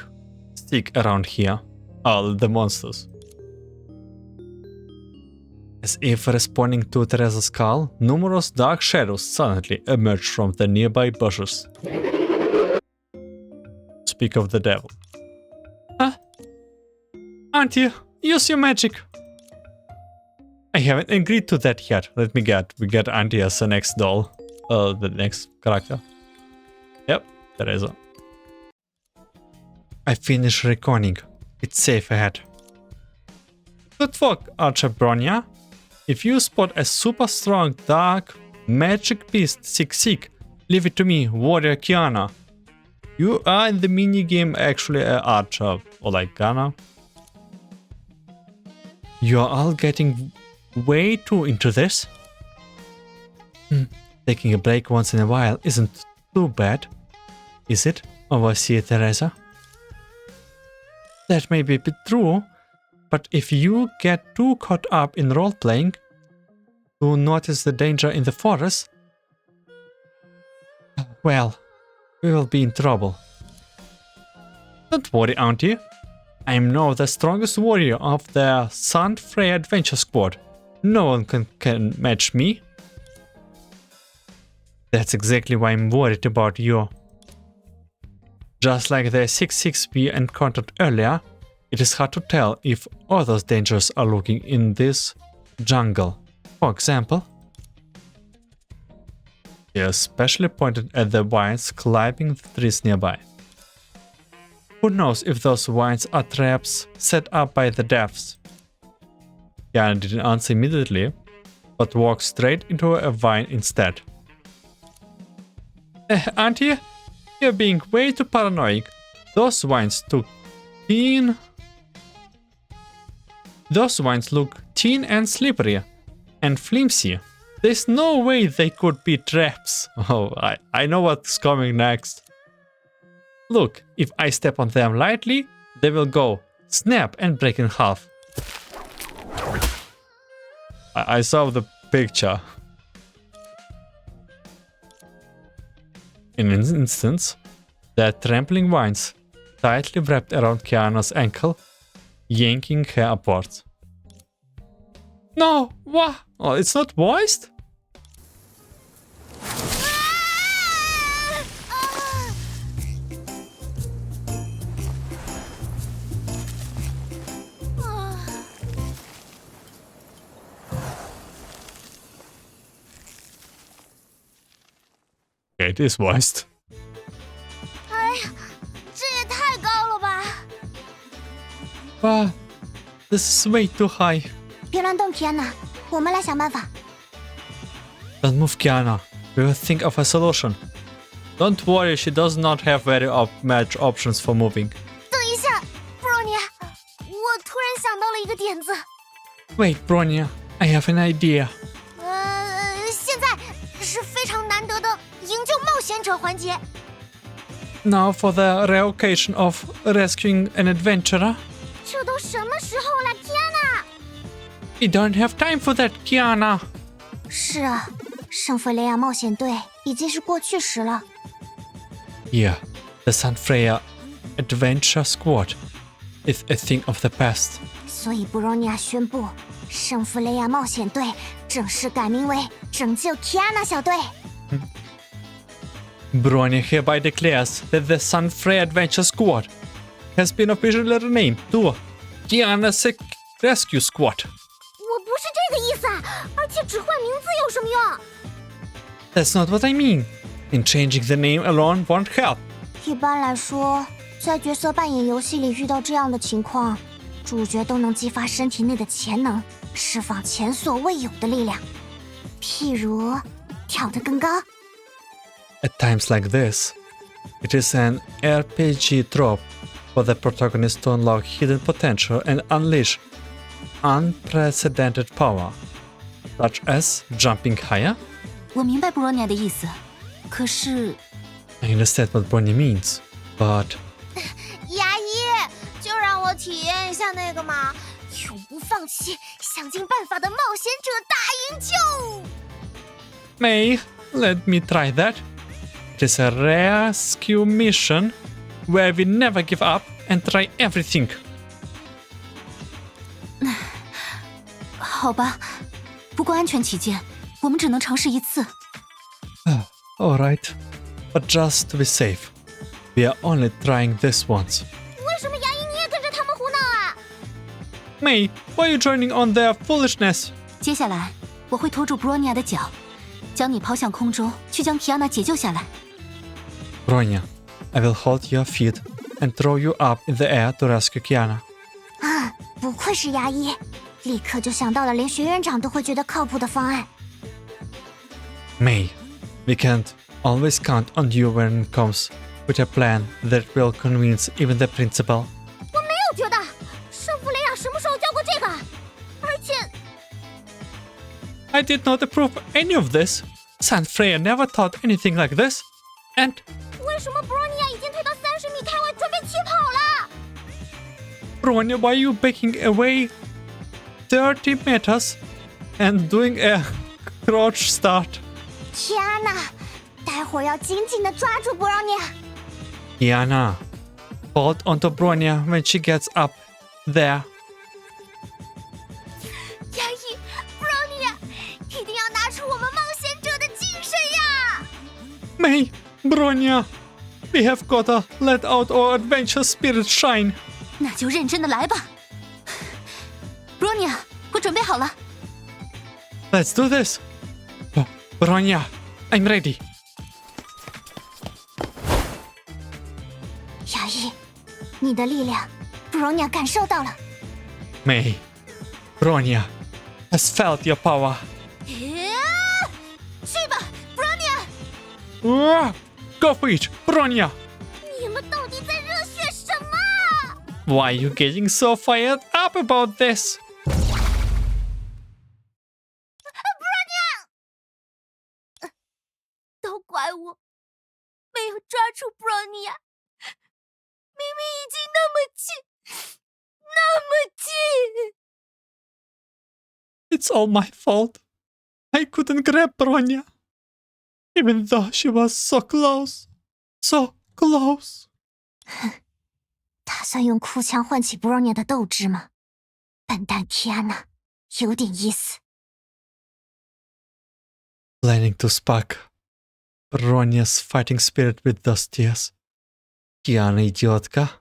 around here? All the monsters. As if responding to Teresa's call, numerous dark shadows suddenly emerged from the nearby bushes. Speak of the devil. Huh? Auntie, use your magic! I haven't agreed to that yet. Let me get. We get Auntie as the next doll. The next character. Yep, Teresa. I finished reckoning. It's safe ahead. Good work, Archer Bronya. If you spot a super strong dark magic beast Seek, leave it to me, Warrior Kiana. You are in the minigame actually an archer, or like gunner. You are all getting way too into this. Taking a break once in a while isn't too bad, is it, Overseer Teresa? That may be a bit true, but if you get too caught up in role-playing to notice the danger in the forest, well, we will be in trouble. Don't worry, Auntie. I am now the strongest warrior of the Sun Freya Adventure Squad. No one can match me. That's exactly why I'm worried about you. Just like the 6-6 we encountered earlier, it is hard to tell if other dangers are lurking in this jungle. For example, he especially pointed at the vines climbing the trees nearby. Who knows if those vines are traps set up by the devs? Kiana didn't answer immediately, but walked straight into a vine instead. Auntie, you're being way too paranoid. Those vines look thin and slippery and flimsy. There's no way they could be traps. Oh, I know what's coming next. Look, if I step on them lightly, they will go snap and break in half. I saw the picture. In an instant, the trampling vines tightly wrapped around Kiana's ankle, yanking her upwards. No, what? Oh, it's not voiced? Okay, it is voiced. 哎呀，这也太高了吧！ Wow, this is way too high. 别乱动 ，Kiana， 我们来想办法。 Don't move, Kiana. We will think of a solution. Don't worry, she does not have very much options for moving. 等一下 ，Bronya， 我突然想到了一个点子。 Wait, Bronya, I have an idea. 现在是非常难得的营救冒险者环节。 Now for the rare occasion of rescuing an adventurer. 这都什么时候了 ，Kiana？ We don't have time for that, Kiana. 是啊，圣弗雷亚冒险队已经是过去时了。 Here, the Sun Freya Adventure Squad is a thing of the past. 所以布罗尼亚宣布，圣弗雷亚冒险队正式改名为拯救 Kiana 小队。 Bronya hereby declares that the Sun Freya Adventure Squad has been officially renamed to Kiana Rescue Squad. 我不是这个意思啊，而且只换名字有什么用？ That's not what I mean. And changing the name alone won't help. 一般来说，在角色扮演游戏里遇到这样的情况，主角都能激发身体内的潜能，释放前所未有的力量，譬如跳得更高。 At times like this, it is an RPG trope for the protagonist to unlock hidden potential and unleash unprecedented power, such as jumping higher. 我明白布罗尼亚的意思，可是 I understand what Bronya means, but 牙医，就让我体验一下那个嘛，永不放弃，想尽办法的冒险者大营救。 May, let me try that. It is a rescue mission where we never give up and try everything. 好吧，不过安全起见，我们只能尝试一次。 All right, but just to be safe, we are only trying this once. 为什么牙医你也跟着他们胡闹啊？ May, why are you joining on their foolishness? 接下来我会拖住布罗尼亚的脚，将你抛向空中，去将提安娜解救下来。 Bronya, I will hold your feet and throw you up in the air to rescue Kiana. 啊，不愧是牙医，立刻就想到了连学院长都会觉得靠谱的方案。May, we can't always count on you when it comes with a plan that will convince even the principal. 我没有觉得，圣弗雷亚什么时候教过这个？而且 I did not approve any of this. Saint Freya never taught anything like this. And 为什么布罗尼亚已经退到30米开外准备起跑了？ Bronya, why are you breaking away 30 meters and doing a crouch start? 天哪！待会儿要紧紧地抓住布罗尼亚。 Kiana, hold onto Bronya when she gets up there. 牙医，布罗尼亚，一定要拿出我们冒险者的精神呀！ May, Bronya, we have gotta let out our adventure spirit shine. 那就认真的来吧。Bronya，我准备好了。 Let's do this. Oh, Bronya, I'm ready. 牙医，你的力量，布罗尼亚感受到了。 May, Bronya has felt your power. 去吧，布罗尼亚！ Go for it, Bronya. 你们到底在热血什么？ Why are you getting so fired up about this? 都怪我没有抓住布罗尼亚，明明已经那么近，那么近。 It's all my fault. I couldn't grab Bronya. Even though she was so close. So close. 打算用哭腔唤起布罗尼亚的斗志吗？笨蛋提安娜，有点意思。 Planning to spark Bronya's fighting spirit with those tears. Kiana, idiotka.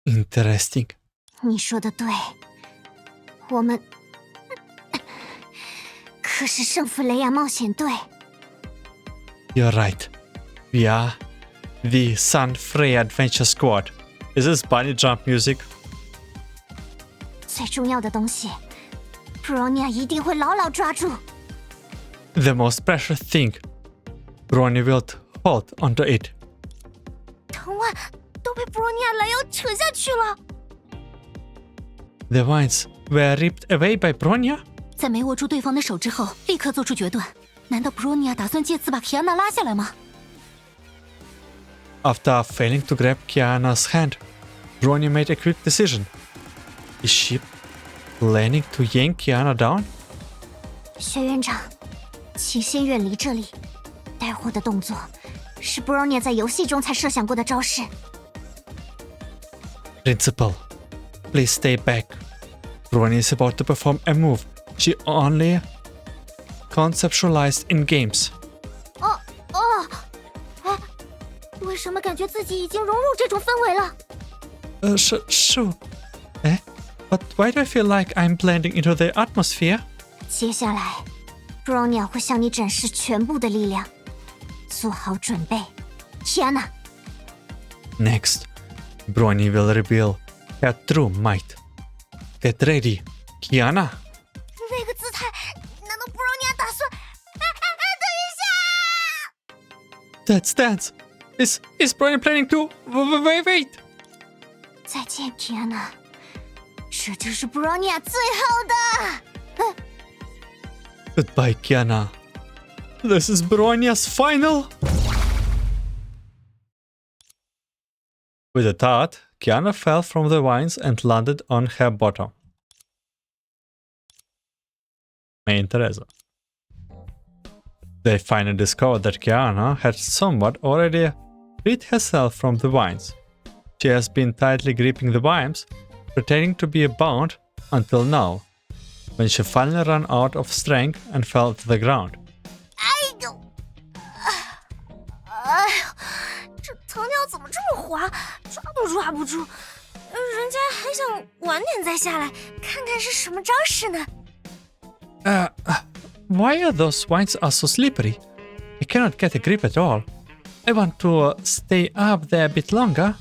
Interesting. 你说的对，我们可是圣弗雷亚冒险队。 You're right. We are the Saint Freya Adventure Squad. Is this bunny jump music? 最重要的东西，布罗尼亚一定会牢牢抓住。 The most precious thing. Bronya will hold onto it. 藤蔓都被布罗尼亚拦腰扯下去了。 The vines were ripped away by Bronya? 在没握住对方的手之后，立刻做出决断。难道布罗尼亚打算借此把 Kiana 拉下来吗？ After failing to grab Kiana's hand, Bronya made a quick decision. Is she planning to yank Kiana down? 学院长，请先远离这里。待会儿的动作是布罗尼亚在游戏中才设想过的招式。 Principal, please stay back. Bronya is about to perform a move she only conceptualized in games. 为什么感觉自己已经融入这种氛围了？ Sure. But why do I feel like I'm blending into the atmosphere? 接下来，布罗尼亚会向你展示全部的力量，做好准备，天哪！ Next, Bronya will reveal her true might. Get ready, Kiana. 那个姿态，难道布罗尼亚打算？等一下！ That's dance. Is Bronya planning to wait? 再见，天哪！这就是布罗尼亚最后的。 Goodbye, Kiana. This is Bronya's final. With a thud, Kiana fell from the vines and landed on her bottom. Me interesa. They finally discovered that Kiana had somewhat already freed herself from the vines. She has been tightly gripping the vines, pretending to be bound until now, when she finally ran out of strength and fell to the ground. 哎呀，这藤条怎么这么滑，抓不住？人家还想晚点再下来，看看是什么招式呢？ Why are those vines so slippery? I cannot get a grip at all. I want to stay up there a bit longer.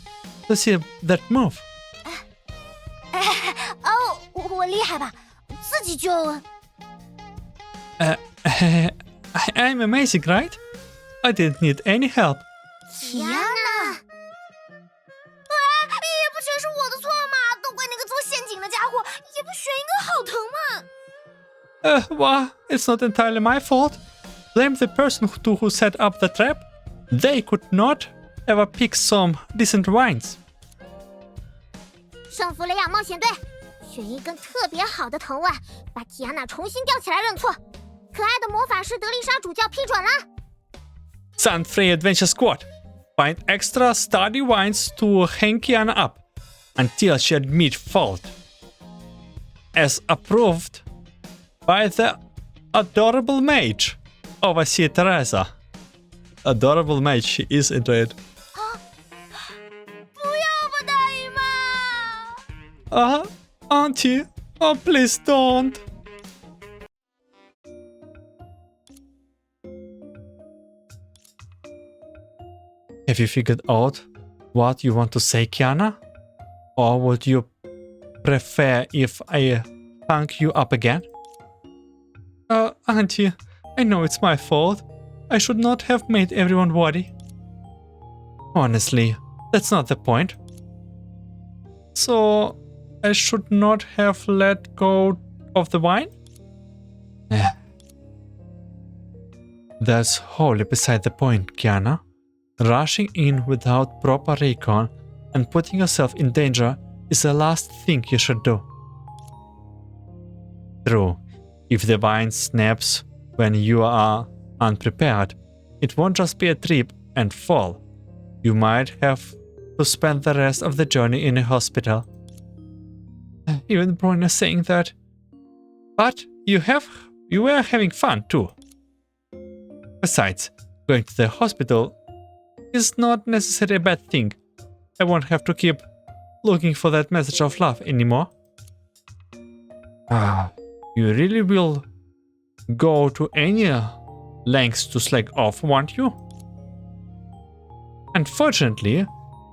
to see that move. 哦，我厉害吧？自己就 I'm amazing, right? I didn't need any help. 提安娜。也不全是我的错嘛，都怪那个做陷阱的家伙，也不选一个好疼嘛。Well, it's not entirely my fault. Blame the person who set up the trap. They could not ever pick some decent wines. 圣弗雷亚冒险队选一根特别好的藤蔓，把提安娜重新吊起来认错。可爱的魔法师德丽莎主教批准了。Sun Free Adventure Squad. Find extra sturdy wines to hang Kiana up until she admit fault. As approved by the adorable mage, Overseer Teresa. Adorable mage, she is into it. 不要吧，大姨妈！ Auntie, oh please don't. Have you figured out what you want to say, Kiana? Or would you prefer if I hung you up again? Auntie, I know it's my fault. I should not have made everyone worry. Honestly, that's not the point. So, I should not have let go of the wine? That's wholly beside the point, Kiana. Rushing in without proper recon and putting yourself in danger is the last thing you should do. True, if the vine snaps when you are unprepared, it won't just be a trip and fall. You might have to spend the rest of the journey in a hospital. Even Bronner saying that. But you were having fun too. Besides, going to the hospital is not necessarily a bad thing. I won't have to keep looking for that message of love anymore. You really will go to any lengths to slack off, won't you? Unfortunately,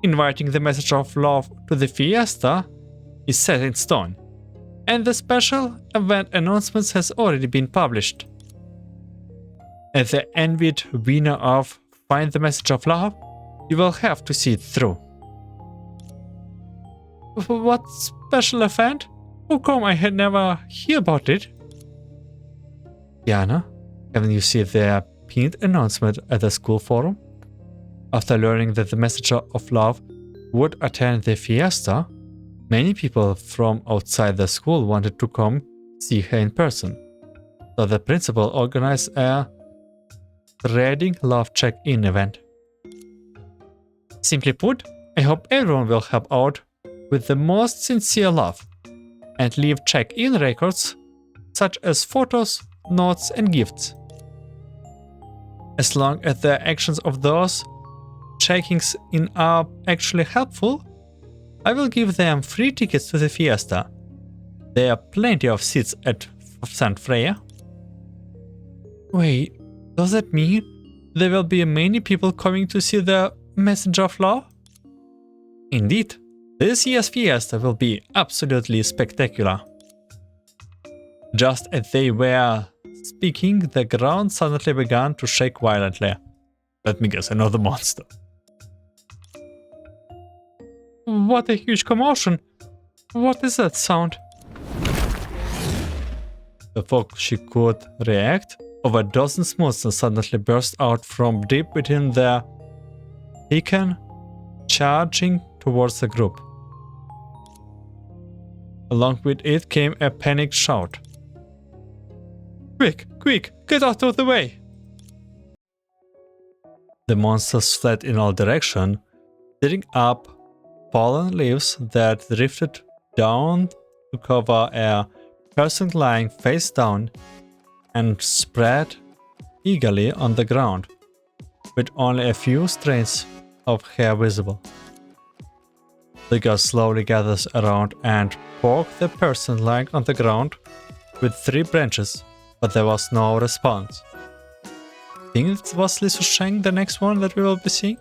inviting the message of love to the fiesta is set in stone, and the special event announcements has already been published. As the envied winner of Find the Message of Love, you will have to see it through. What special event? How come I had never heard about it? Kiana, haven't you seen their pinned announcement at the school forum? After learning that the Messenger of Love would attend the fiesta, many people from outside the school wanted to come see her in person. So the principal organized a Reading Love Check-In event. Simply put, I hope everyone will help out with the most sincere love and leave check-in records such as photos, notes and gifts. As long as the actions of those checkings in are actually helpful, I will give them free tickets to the fiesta. There are plenty of seats at St. Freya. Wait, does that mean there will be many people coming to see the Messenger of Love? Indeed, this year's fiesta will be absolutely spectacular. Just as they were speaking, the ground suddenly began to shake violently. Let me guess, another monster. What a huge commotion! What is that sound? Before she could react, over a dozen monsters suddenly burst out from deep within the beacon, charging towards the group. Along with it came a panicked shout. Quick, quick, get out of the way! The monsters fled in all directions, tearing up fallen leaves that drifted down to cover a person lying face down and spread eagerly on the ground, with only a few strands of hair visible. The girl slowly gathers around and poked the person lying on the ground with 3 branches, but there was no response. Think it was Lisu Sheng, the next one that we will be seeing?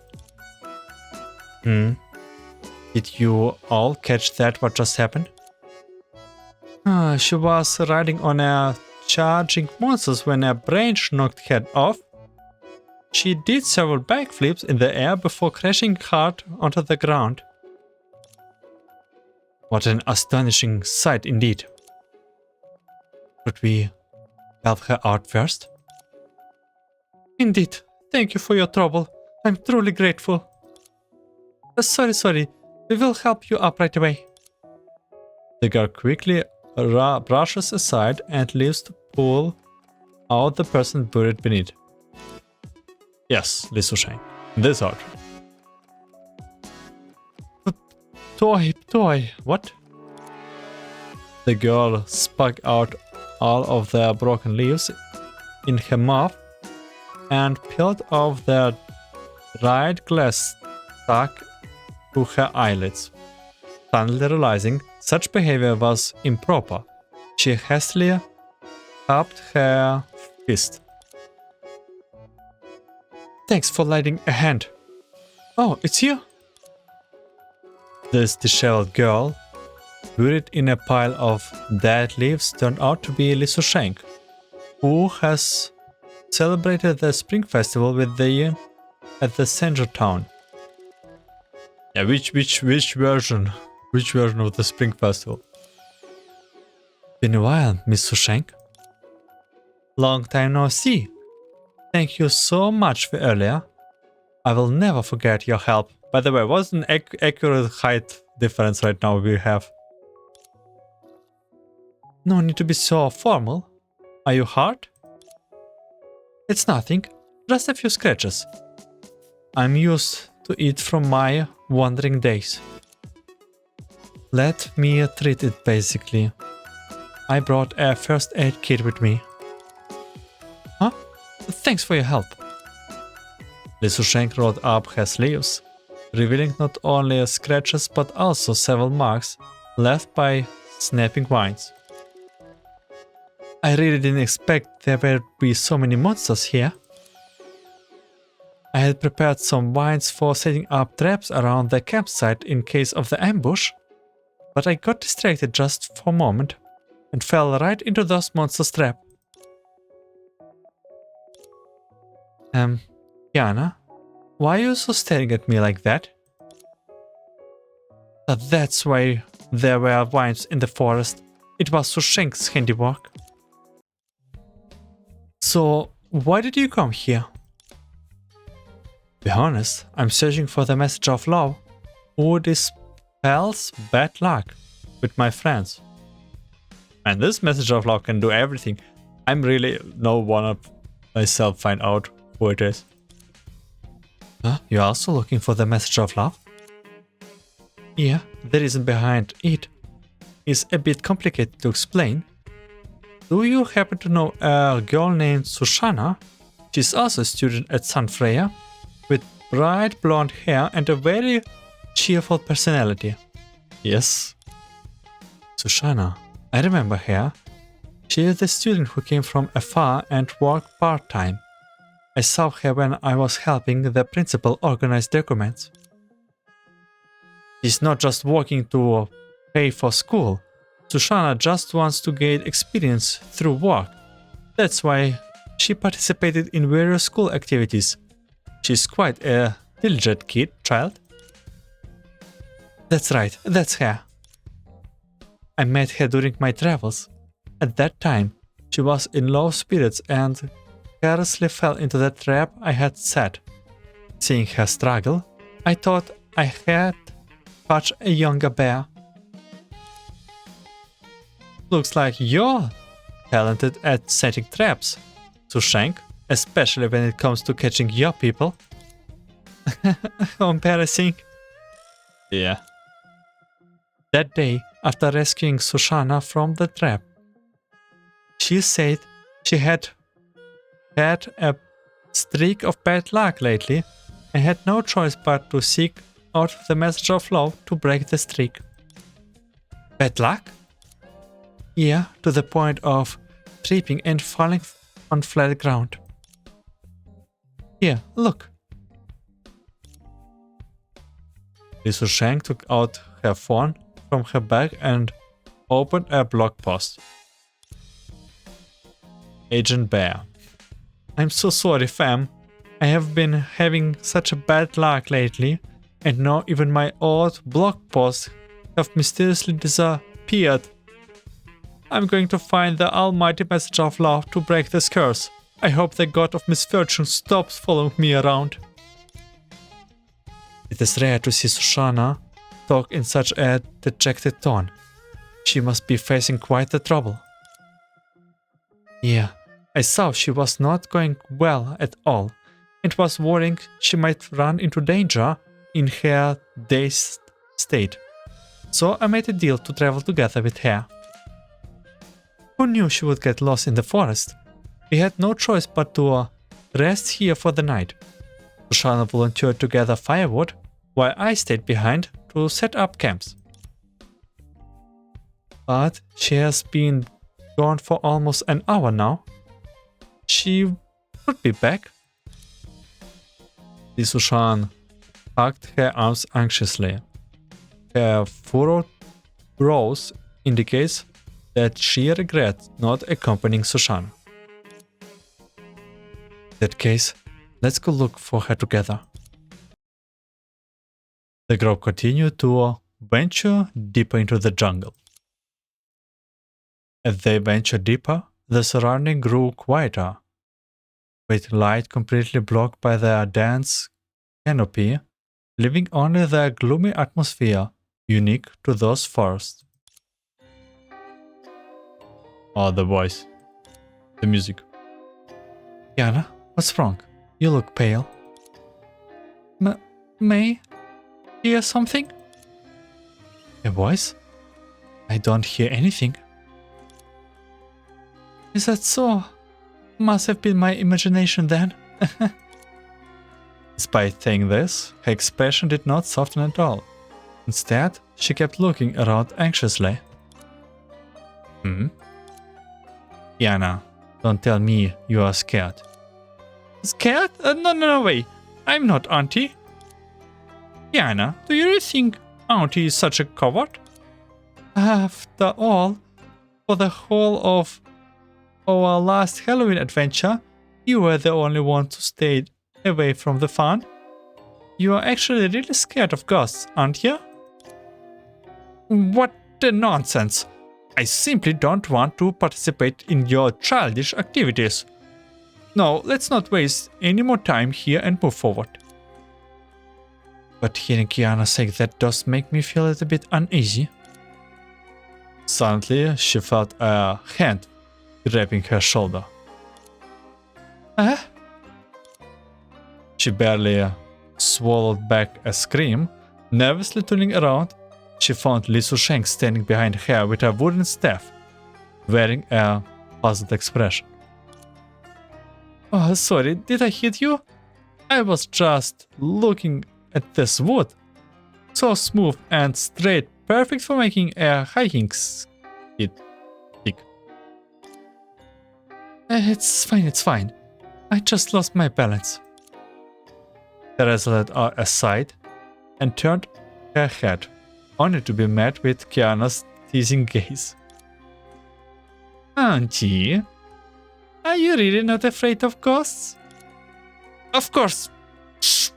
Did you all catch that what just happened? She was riding on a charging monsters when her branch knocked her off. She did several backflips in the air before crashing hard onto the ground. What an astonishing sight indeed. Should we help her out first? Indeed. Thank you for your trouble. I'm truly grateful. Sorry. We will help you up right away. The girl quickly brushes aside and leaves to pull out the person buried beneath. Yes, Lisoshank. This outfit. Toy. What? The girl spat out all of the broken leaves in her mouth and peeled off the dried glass stuck to her eyelids. Suddenly realizing such behavior was improper, she hastily cupped her fist. Thanks for lending a hand. Oh, it's you? This disheveled girl, buried in a pile of dead leaves, turned out to be Lisoshank, who has celebrated the spring festival with at the center town. Yeah, which version? Which version of the spring festival? Been a while, Miss Sushank. Long time no see. Thank you so much for earlier. I will never forget your help. By the way, what's an accurate height difference right now we have? No need to be so formal. Are you hurt? It's nothing, just a few scratches. I'm used to it from my wandering days. Let me treat it basically. I brought a first aid kit with me. Huh? Thanks for your help. Lisoshank rolled up her sleeves, revealing not only scratches but also several marks left by snapping vines. I really didn't expect there would be so many monsters here. I had prepared some vines for setting up traps around the campsite in case of the ambush, but I got distracted just for a moment and fell right into those monsters' trap. Kiana, why are you so staring at me like that? That's why there were vines in the forest. It was Sushank's handiwork. So, why did you come here? Be honest, I'm searching for the message of love, who dispels bad luck, with my friends. And this message of love can do everything. I'm really no one of myself find out who it is. Huh? You're also looking for the message of love? Yeah, the reason behind it is a bit complicated to explain. Do you happen to know a girl named Sushana? She's also a student at Sunfreya, with bright blonde hair and a very cheerful personality. Yes. Sushana, I remember her. She is the student who came from afar and worked part-time. I saw her when I was helping the principal organize documents. She's not just working to pay for school. Sushana just wants to gain experience through work. That's why she participated in various school activities. She's quite a diligent child. That's right, that's her. I met her during my travels. At that time, she was in low spirits and carelessly fell into the trap I had set. Seeing her struggle, I thought I had caught a younger bear. Looks like you're talented at setting traps, Sushank, especially when it comes to catching your people. How embarrassing. Yeah. That day, after rescuing Sushana from the trap, she said she had had a streak of bad luck lately and had no choice but to seek out the message of love to break the streak. Bad luck? Yeah, to the point of tripping and falling on flat ground. Here, look. Lisu Shang took out her phone from her bag and opened a blog post. Agent Bear. I'm so sorry, fam. I have been having such a bad luck lately, and now even my old blog posts have mysteriously disappeared. I'm going to find the almighty message of love to break this curse. I hope the god of misfortune stops following me around. It is rare to see Sushana talk in such a dejected tone. She must be facing quite the trouble. Yeah, I saw she was not going well at all, and was worrying she might run into danger in her dazed state. So I made a deal to travel together with her. Who knew she would get lost in the forest? We had no choice but to rest here for the night. Sushana volunteered to gather firewood, while I stayed behind to set up camps. But she has been gone for almost an hour now. She would be back. Lisu hugged her arms anxiously. Her furrowed brows indicates that she regrets not accompanying Sushana. In that case, let's go look for her together. The group continued to venture deeper into the jungle. As they ventured deeper, the surrounding grew quieter, with light completely blocked by the dense canopy, leaving only the gloomy atmosphere unique to those forests. Oh, the voice. The music. Kiana, what's wrong? You look pale. May? Hear something? A voice? I don't hear anything. Is that so? Must have been my imagination then. Despite saying this, her expression did not soften at all. Instead, she kept looking around anxiously. Kiana, don't tell me you are scared. Scared? No way. I'm not Auntie. Kiana, do you really think Auntie is such a coward? After all, for the whole of our last Halloween adventure, you were the only one to stay away from the fun. You are actually really scared of ghosts, aren't you? What the nonsense! I simply don't want to participate in your childish activities. No, let's not waste any more time here and move forward. But hearing Kiana say that does make me feel a little bit uneasy. Suddenly, she felt a hand grabbing her shoulder. She barely swallowed back a scream. Nervously turning around, she found Lisu Shang standing behind her with a wooden staff, wearing a puzzled expression. Oh, sorry, did I hit you? I was just looking at this wood. So smooth and straight, perfect for making a hiking stick. It's fine. I just lost my balance. Teresa led her aside and turned her head, only to be met with Kiana's teasing gaze. Auntie, are you really not afraid of ghosts? Of course. Shh.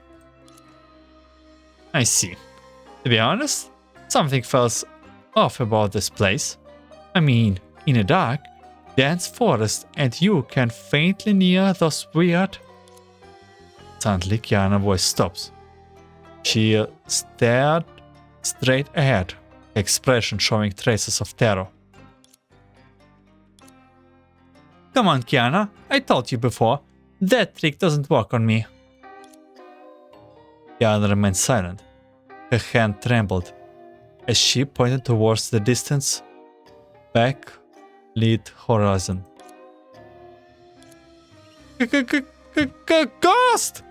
I see. To be honest, something feels off about this place. I mean, in a dark, dense forest, and you can faintly hear those weird... Suddenly, Kiana's voice stops. She stared straight ahead, her expression showing traces of terror. Come on, Kiana, I told you before, that trick doesn't work on me. Kiana remained silent. Her hand trembled as she pointed towards the distance, backlit horizon. Ghost!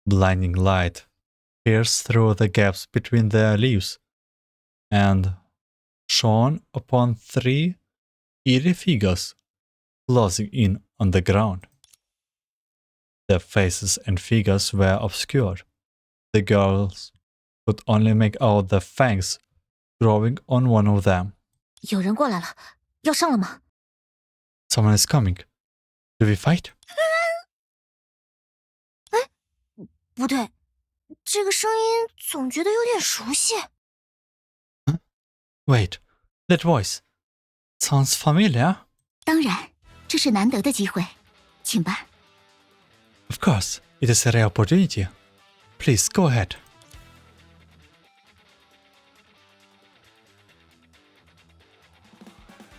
Blinding light pierced through the gaps between the leaves and shone upon three eerie figures closing in on the ground. Their faces and figures were obscured, The girls could only make out the fangs growing on one of them. 有人过来了，要上了吗？ Someone is coming. Do we fight? 不对，这个声音总觉得有点熟悉。 Wait, that voice sounds familiar. 当然，这是难得的机会，请吧。 Of course, it is a rare opportunity. Please go ahead.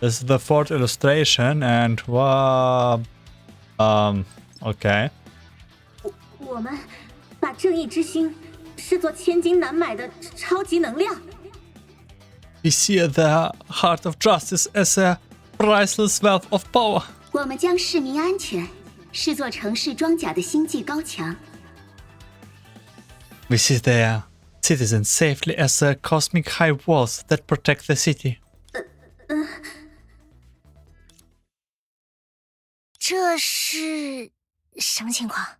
This is the fourth illustration, and okay. 我们把正义之心视作千金难买的超级能量。 We see the heart of justice as a priceless wealth of power. 我们将市民安全视作城市装甲的星际高墙。 We see the citizens safely as the cosmic high walls that protect the city. 这是什么情况？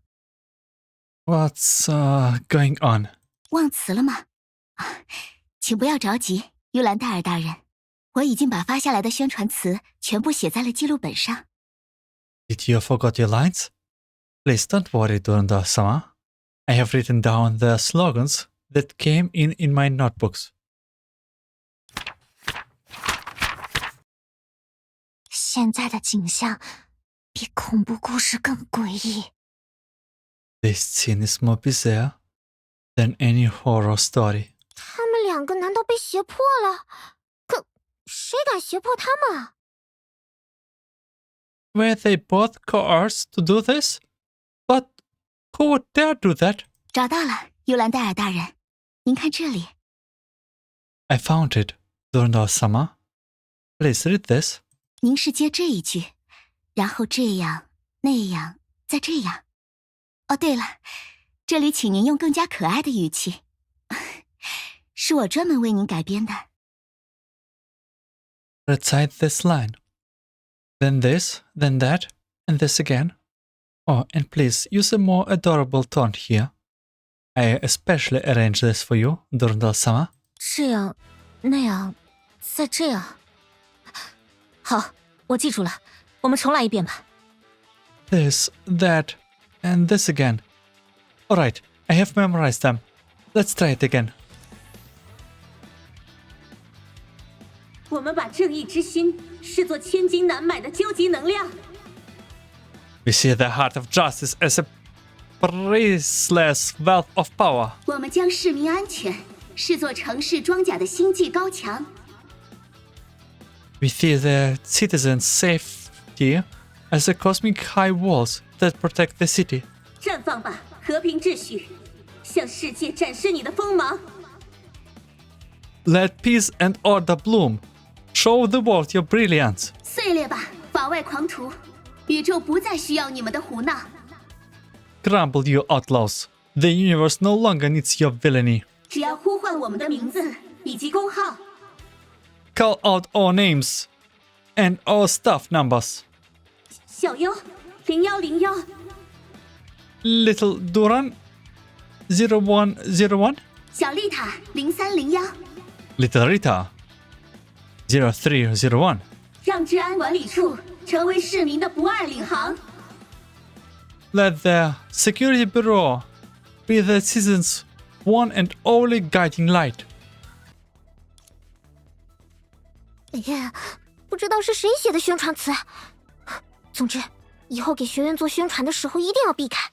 What's going on? 忘词了吗？请不要着急，尤兰戴尔大人，我已经把发下来的宣传词全部写在了记录本上。 Did you forget your lines? Please don't worry, Durandal-sama. I have written down the slogans that came in my notebooks. 现在的景象比恐怖故事更诡异。 This scene is more bizarre than any horror story. 他们两个难道被胁迫了？可谁敢胁迫他们啊？ Were they both coerced to do this? But who would dare do that? 找到了，尤兰戴尔大人，您看这里。 I found it, Durandal-sama. Please read this. 您是接这一句，然后这样那样再这样。哦，对了，这里请您用更加可爱的语气，是我专门为您改编的。 Recite this line. Then this, then that, and this again. Oh, and please use a more adorable tone here. I especially arranged this for you, Durandal-sama. 这样，那样，再这样。好，我记住了，我们重来一遍吧。 This, that, and this again. Alright, I have memorized them. Let's try it again. 我们把正义之心视作千金难买的究极能量。 We see the heart of justice as a priceless wealth of power. 我们将市民安全视作城市装甲的星际高墙。 We see the citizens' safety as the cosmic high walls that protect the city. 绽放吧，和平秩序，向世界展示你的锋芒。 Let peace and order bloom. Show the world your brilliance. 碎裂吧，法外狂徒！宇宙不再需要你们的胡闹。 Crumble, you outlaws. The universe no longer needs your villainy. 只要呼唤我们的名字以及工号。 Call out our names and our staff numbers. 小优，0101。 Little Duran, 0101. 小丽塔0301， Little Rita, 0301. 让治安管理处成为市民的不二领航。 Let the Security Bureau be the citizens' one and only guiding light. 哎呀，不知道是谁写的宣传词。总之，以后给学院做宣传的时候一定要避开。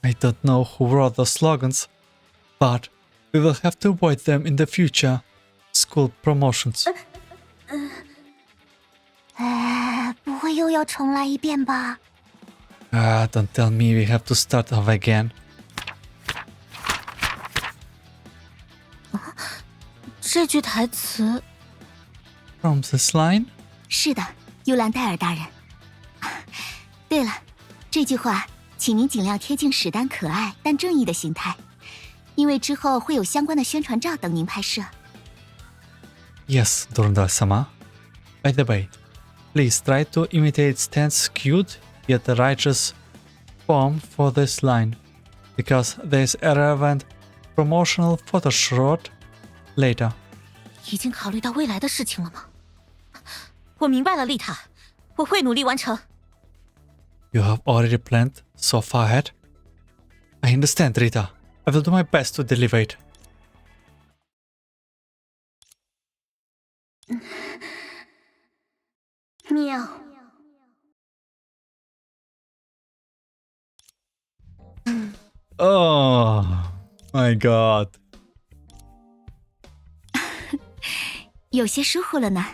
I don't know who wrote the slogans, but we will have to avoid them in the future school promotions. 不会又要重来一遍吧？ Don't tell me we have to start off again. 这句台词 From this line? 是的，尤兰戴尔大人。对了，这句话，请您尽量贴近史丹可爱但正义的形态，因为之后会有相关的宣传照等您拍摄。 Yes, Durandal-sama. By the way, please try to imitate Stan's cute yet righteous form for this line, because there is a relevant promotional photo shoot later. 已经考虑到未来的事情了吗？我明白了，丽塔，我会努力完成。 You have already planned so far ahead? I understand, Rita. I will do my best to deliver it. Meow. Oh my god. 有些疏忽了呢，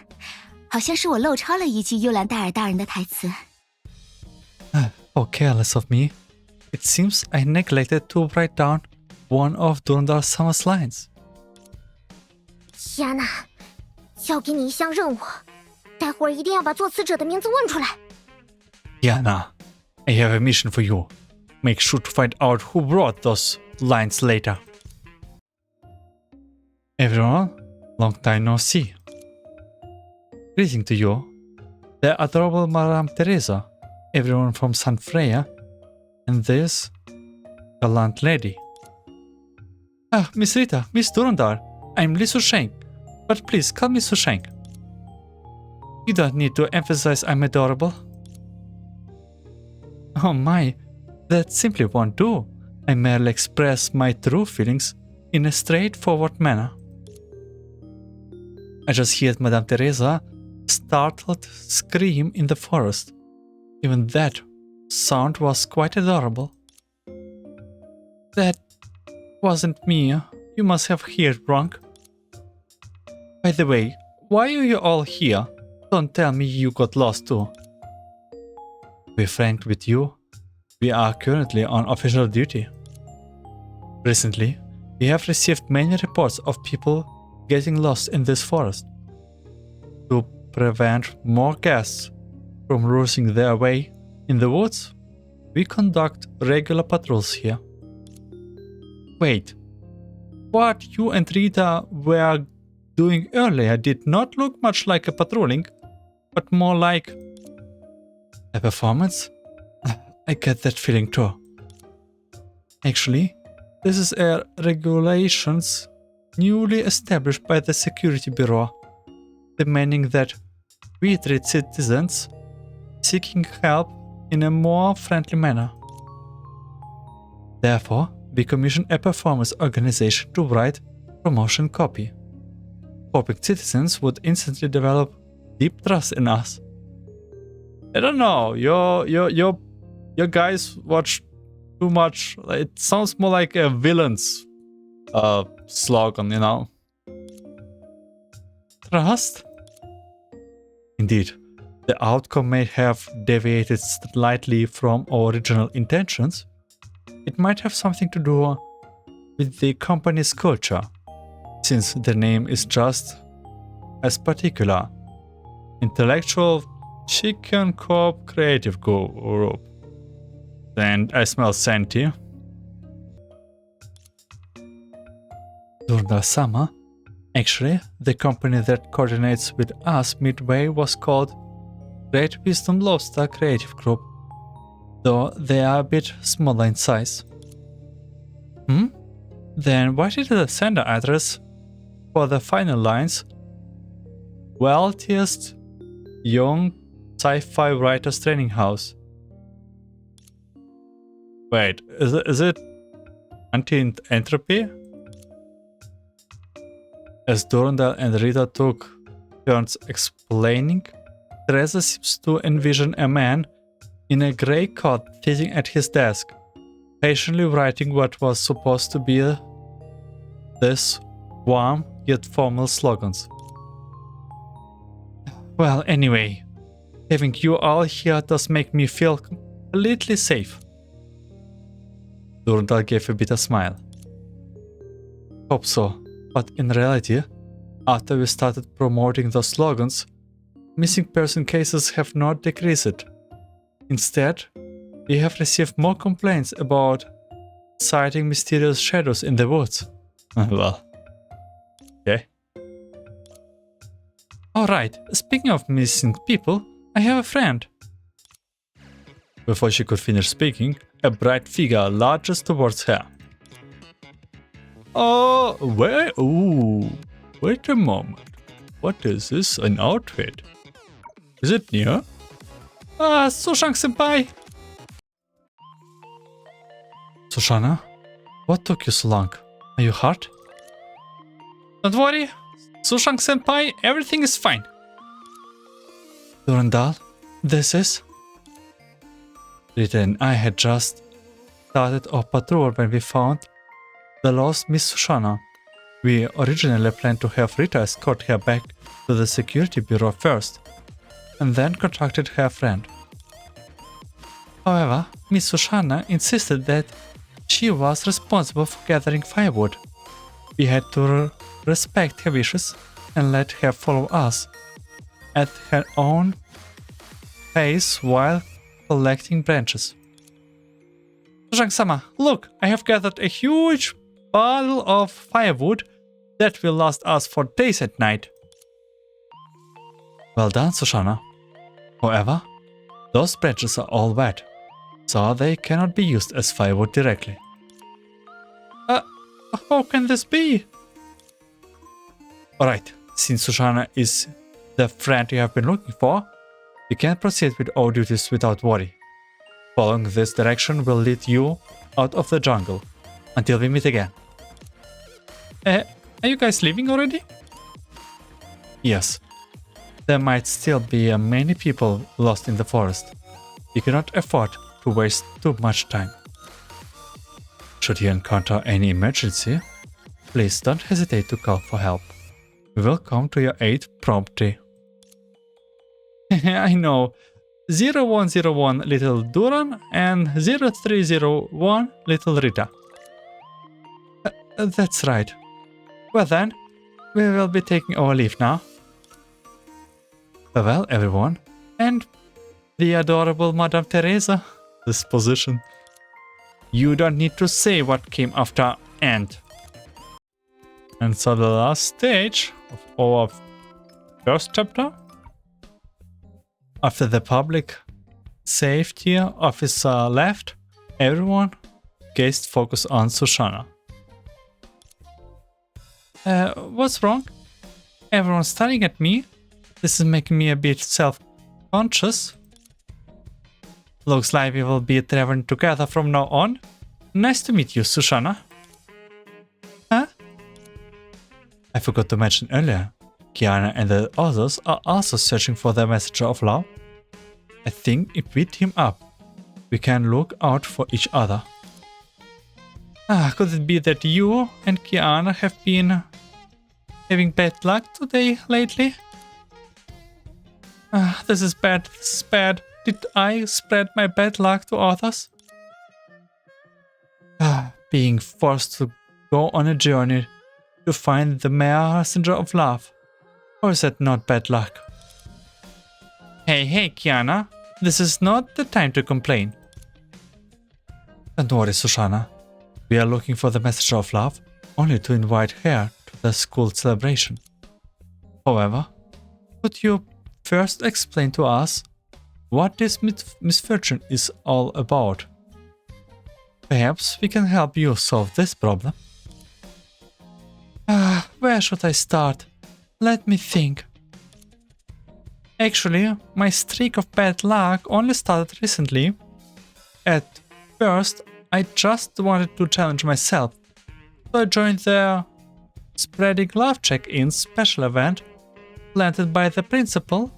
好像是我漏抄了一句幽兰戴尔大人的台词。 How careless of me. It seems I neglected to write down one of Durandal Summer's lines. Kiana，交给你一项任务，待会儿一定要把作词者的名字问出来。Kiana, I have a mission for you. Make sure to find out who wrote those lines later. Everyone, long time no see. Greeting to you, the adorable Madame Teresa, everyone from San Freya, and this gallant lady. Ah, Miss Rita, Miss Durandal, I'm Li Sushank, but please call me Sushank. You don't need to emphasize I'm adorable. Oh my, that simply won't do. I merely express my true feelings in a straightforward manner. I just heard Madame Teresa startled scream in the forest. Even that sound was quite adorable. That wasn't me. You must have heard wrong. By the way, why are you all here? Don't tell me you got lost too. To be frank with you, we are currently on official duty. Recently, we have received many reports of people getting lost in this forest. To prevent more guests from losing their way in the woods, we conduct regular patrols here. Wait, what you and Rita were doing earlier did not look much like a patrolling, but more like a performance? I get that feeling too. Actually, this is a regulations newly established by the Security Bureau, demanding that we treat citizens seeking help in a more friendly manner. Therefore, we commission a performance organization to write promotion copy, hoping citizens would instantly develop deep trust in us. I don't know, your guys watch too much. It sounds more like a villain's slogan, you know. Trust? Indeed, the outcome may have deviated slightly from our original intentions. It might have something to do with the company's culture, since the name is just as particular. Intellectual Chicken Corp Creative Group. And I smell Santi. During the summer, actually, the company that coordinates with us midway was called Great Wisdom Lobster Creative Group, though they are a bit smaller in size. Then why did the sender address for the final lines Wealthiest Young Sci-Fi Writers Training House? Wait, is it anti-entropy? As Durandal and Rita took turns explaining, Teresa seems to envision a man in a grey coat sitting at his desk, patiently writing what was supposed to be this warm yet formal slogans. Well, anyway, having you all here does make me feel completely safe. Durandal gave a bitter smile. Hope so, but in reality, after we started promoting those slogans, missing person cases have not decreased. Instead, we have received more complaints about sighting mysterious shadows in the woods. Well, okay. Alright, speaking of missing people, I have a friend. Before she could finish speaking, a bright figure lurches towards her. Oh, wait. Ooh. Wait a moment. What is this? An outfit? Is it new? Ah, Sushang-senpai! Sushana, what took you so long? Are you hurt? Don't worry, Sushang-senpai, everything is fine. Durandal, this is... Rita and I had just started our patrol when we found the lost Miss Sushana. We originally planned to have Rita escort her back to the security bureau first, and then contracted her friend. However, Miss Sushana insisted that she was responsible for gathering firewood. We had to respect her wishes and let her follow us at her own pace while collecting branches. Sushang-sama, look, I have gathered a huge bundle of firewood that will last us for days and night. Well done, Sushana. However, those branches are all wet, so they cannot be used as firewood directly. How can this be? Alright, since Sushana is the friend you have been looking for, you can proceed with all duties without worry. Following this direction will lead you out of the jungle, until we meet again. Are you guys leaving already? Yes. There might still be many people lost in the forest. You cannot afford to waste too much time. Should you encounter any emergency, please don't hesitate to call for help. We will come to your aid promptly. I know. 0101 Little Duran and 0301 Little Rita. That's right. Well then, we will be taking our leave now. Farewell everyone, and the adorable Madame Teresa. This position. You don't need to say what came after and. And so the last stage of our first chapter. After the public safety officer left, everyone gazed focused on Sushana. What's wrong? Everyone's staring at me. This is making me a bit self-conscious. Looks like we will be traveling together from now on. Nice to meet you, Sushana. Huh? I forgot to mention earlier. Kiana and the others are also searching for the messenger of love. I think if we team up, we can look out for each other. Could it be that you and Kiana have been having bad luck today lately? This is bad, this is bad. Did I spread my bad luck to others? Being forced to go on a journey to find the messenger of love. Or is that not bad luck? Hey, Kiana. This is not the time to complain. Don't worry, Sushana. We are looking for the messenger of love only to invite her to the school celebration. However, could you first explain to us what this misfortune is all about? Perhaps we can help you solve this problem. Where should I start? Let me think. Actually, my streak of bad luck only started recently. At first, I just wanted to challenge myself, so I joined the Spreading Love Check-In special event planted by the principal.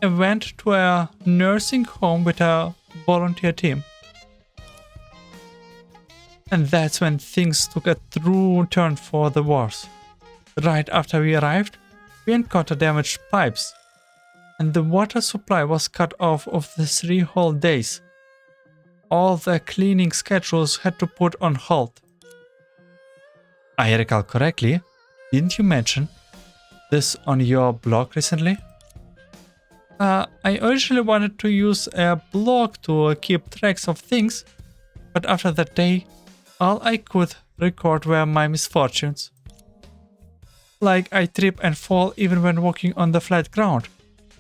I went to a nursing home with a volunteer team. And that's when things took a true turn for the worse. Right after we arrived, we encountered damaged pipes, and the water supply was cut off of the 3 whole days. All the cleaning schedules had to put on hold. I recall correctly, didn't you mention this on your blog recently? I originally wanted to use a blog to keep tracks of things, but after that day, all I could record were my misfortunes. Like I trip and fall even when walking on the flat ground.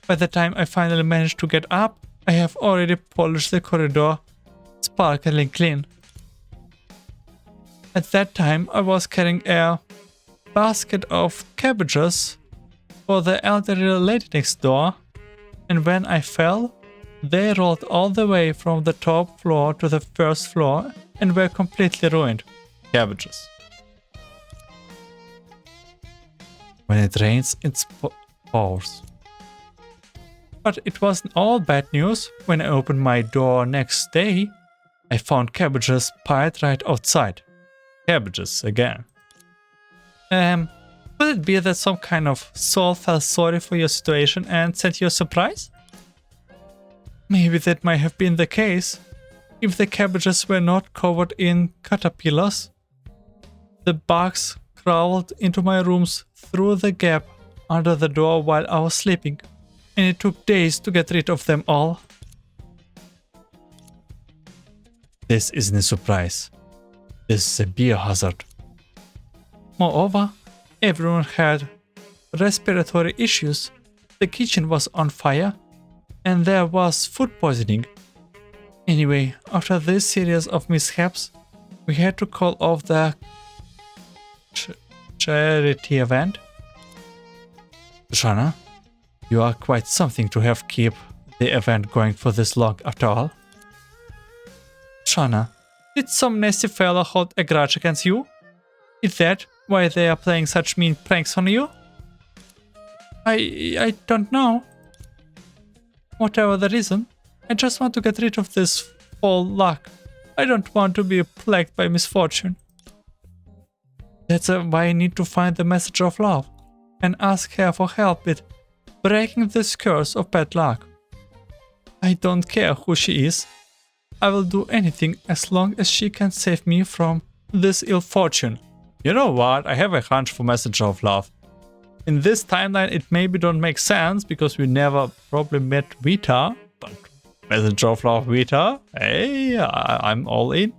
By the time I finally managed to get up, I have already polished the corridor sparkling clean. At that time, I was carrying a basket of cabbages for the elderly lady next door, and when I fell, they rolled all the way from the top floor to the first floor and were completely ruined. Cabbages. When it rains, it pours. But it wasn't all bad news. When I opened my door next day, I found cabbages piled right outside. Cabbages again. Could it be that some kind of soul felt sorry for your situation and sent you a surprise? Maybe that might have been the case if the cabbages were not covered in caterpillars. The bugs crawled into my rooms through the gap under the door while I was sleeping, and it took days to get rid of them all. This isn't a surprise. This is a biohazard. Moreover, everyone had respiratory issues, the kitchen was on fire, and there was food poisoning. Anyway, after this series of mishaps, we had to call off the charity event. Shana, you are quite something to have keep the event going for this long after all. Shana, did some nasty fella hold a grudge against you? Is that why they are playing such mean pranks on you? I don't know. Whatever the reason, I just want to get rid of this fall luck. I don't want to be plagued by misfortune. That's why I need to find the Messenger of Love and ask her for help with breaking this curse of bad luck. I don't care who she is. I will do anything as long as she can save me from this ill fortune. You know what? I have a hunch for Messenger of Love. In this timeline, it maybe don't make sense because we never probably met Vita, but Messenger of Love Vita, hey, I'm all in.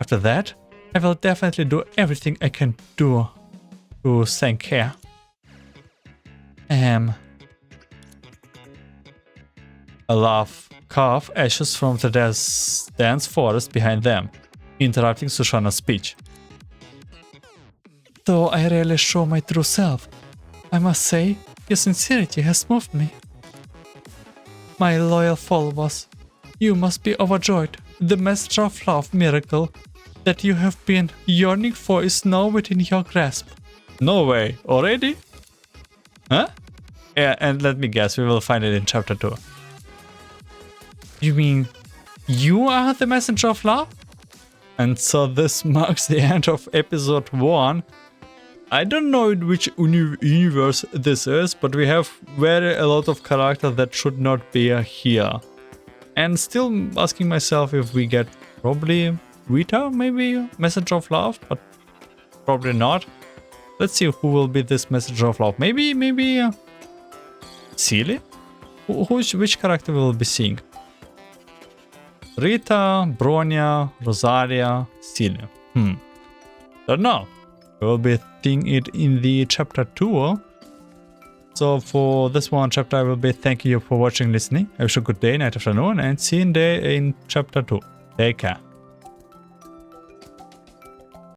After that, I will definitely do everything I can do to thank her. A laugh carve ashes from the dense forest behind them, interrupting Sushana's speech. Though I rarely show my true self, I must say your sincerity has moved me. My loyal followers, you must be overjoyed. The Messenger of Love miracle that you have been yearning for is now within your grasp. No way, already? Huh? Yeah, and let me guess, we will find it in chapter 2. You mean you are the Messenger of Love? And so this marks the end of episode 1. I don't know in which universe this is, but we have a lot of characters that should not be here. And still asking myself if we get probably Rita, maybe Messenger of Love, but probably not. Let's see who will be this Messenger of Love. Maybe Celia? Which character will be seeing? Rita, Bronya, Rosaria, Celia. Don't know. We'll be seeing it in the chapter 2. So for this one chapter, I will be thanking you for watching, listening. I wish you a good day, night, afternoon, and see you in chapter 2. Take care.